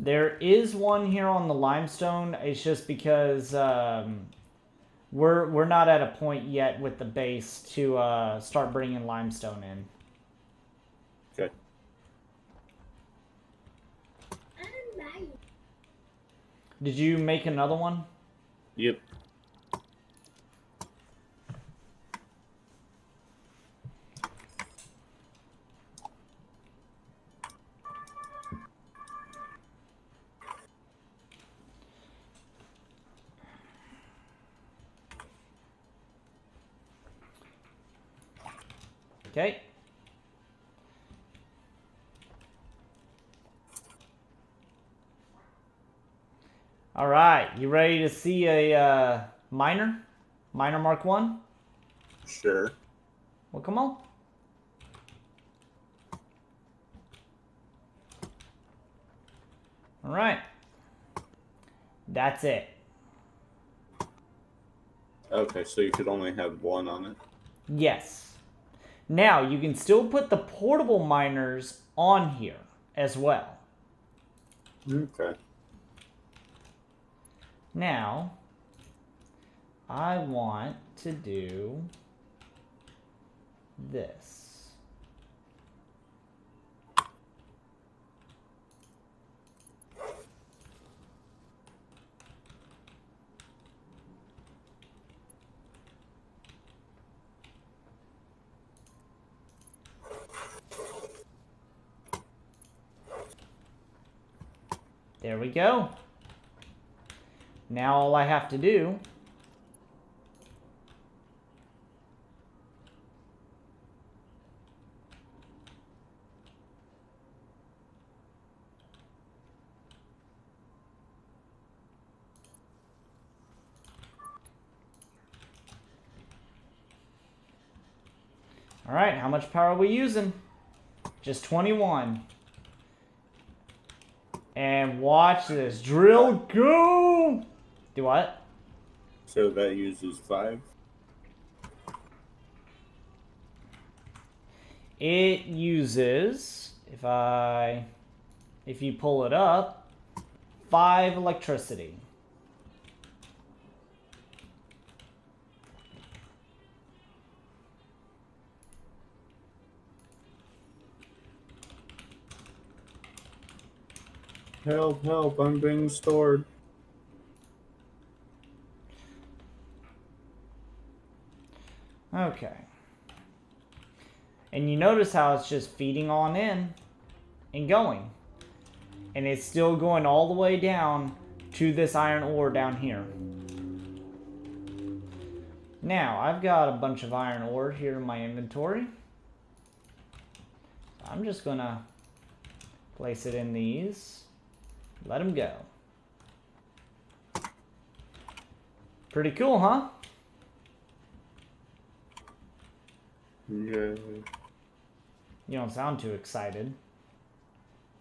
S1: There is one here on the limestone. It's just because we're not at a point yet with the base to start bringing limestone in.
S5: Okay.
S1: Did you make another one?
S5: Yep.
S1: Okay. All right, you ready to see a miner? Miner Mark 1?
S5: Sure.
S1: Well, come on. All right. That's it.
S5: Okay, so you could only have one on it?
S1: Yes. Now, you can still put the portable miners on here as well.
S5: Okay.
S1: Now, I want to do this. There we go. Now all I have to do All right, how much power are we using? Just 21. And watch this. Drill go! Do what?
S5: So that uses 5.
S1: It uses, if you pull it up, 5 electricity.
S5: Help, help, I'm being stored.
S1: Okay. And you notice how it's just feeding on in and going. And it's still going all the way down to this iron ore down here. Now, I've got a bunch of iron ore here in my inventory. I'm just gonna place it in these. Let them go. Pretty cool, huh?
S5: Yeah.
S1: You don't sound too excited.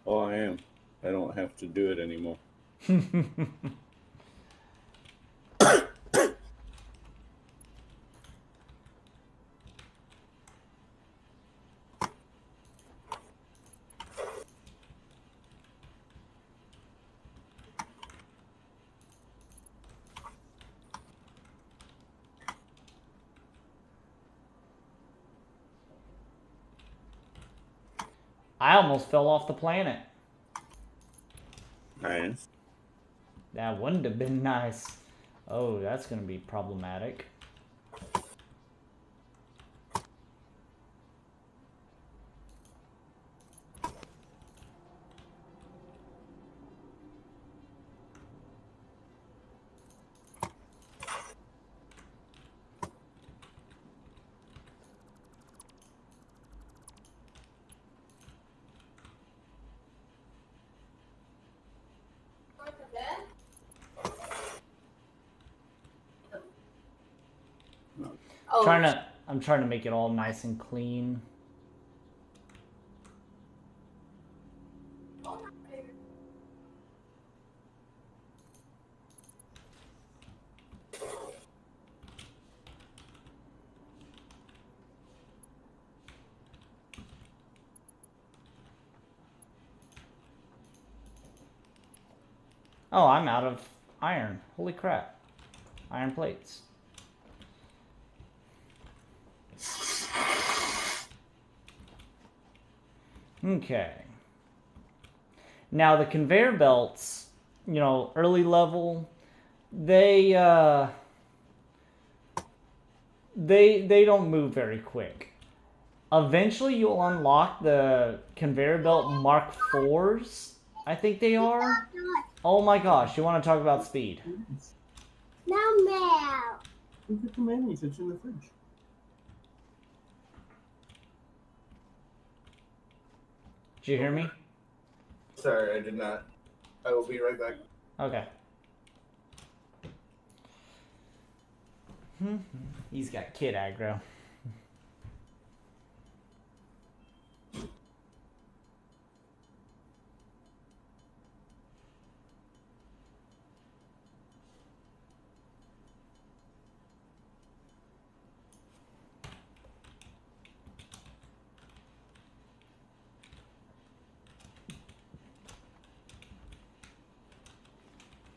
S5: Oh, I am. I don't have to do it anymore.
S1: I almost fell off the planet.
S5: Nice.
S1: That wouldn't have been nice. Oh, that's going to be problematic.
S7: Oh,
S1: I'm trying to make it all nice and clean. Oh, I'm out of iron. Holy crap. Iron plates. Okay. Now the conveyor belts, you know, early level, they don't move very quick. Eventually you'll unlock the conveyor belt Mark IVs, I think they are. Oh my gosh, you want to talk about speed?
S4: No, Mel.
S5: Look at the mayonnaise, it's in the fridge.
S1: Did you hear me?
S9: Sorry, I did not. I will be right back.
S1: Okay. He's got kid aggro.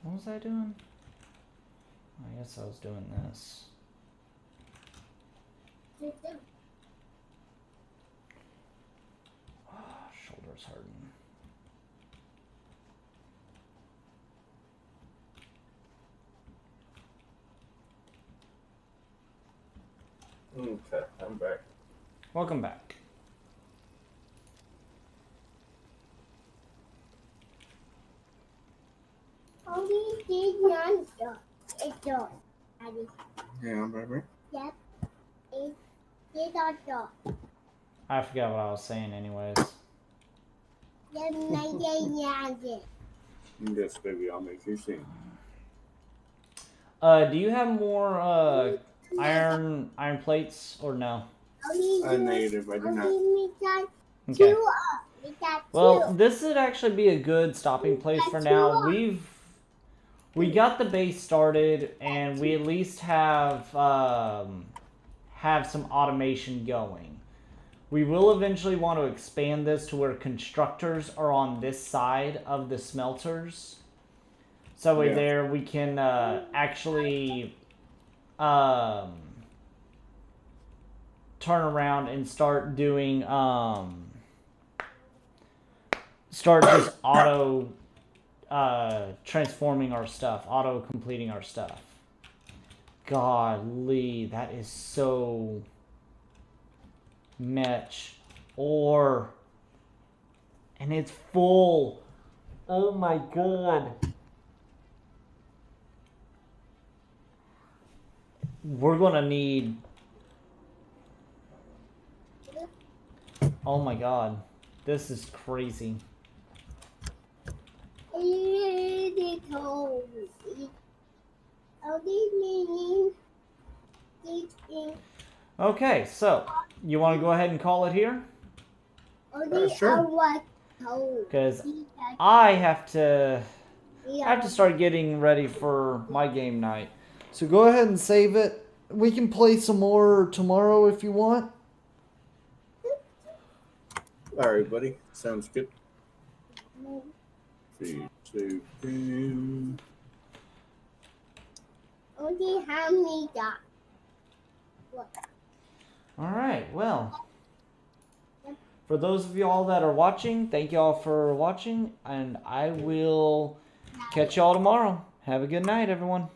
S1: What was I doing? I guess I was doing this. Oh, shoulders hurting.
S9: Okay, I'm back.
S1: Welcome back.
S4: Only did one dog. It's dog. Daddy.
S5: Yeah, baby.
S4: Yep. It's a dog.
S1: I forgot what I was saying anyways.
S4: Then my
S5: Yes, baby, I'll make you sing.
S1: Do you have more iron plates or no?
S5: I'm negative, I do not.
S1: Okay.
S4: We got
S1: Well,
S4: two.
S1: this would actually be a good stopping place for now. We got the base started, and we at least have some automation going. We will eventually want to expand this to where constructors are on this side of the smelters. So
S5: Yeah.
S1: there we can actually turn around and start doing start just auto transforming our stuff, auto completing our stuff. Golly, that is so much ore, and it's full. Oh my god. We're gonna need. Oh my god, this is crazy. Okay, so you want to go ahead and call it here?
S5: Sure.
S1: Because I have to start getting ready for my game night. So go ahead and save it. We can play some more tomorrow if you want.
S5: All right, buddy. Sounds good. 3, 2, game.
S4: Only how many got?
S1: All right, well, for those of y'all that are watching, thank y'all for watching, and I will catch y'all tomorrow. Have a good night, everyone.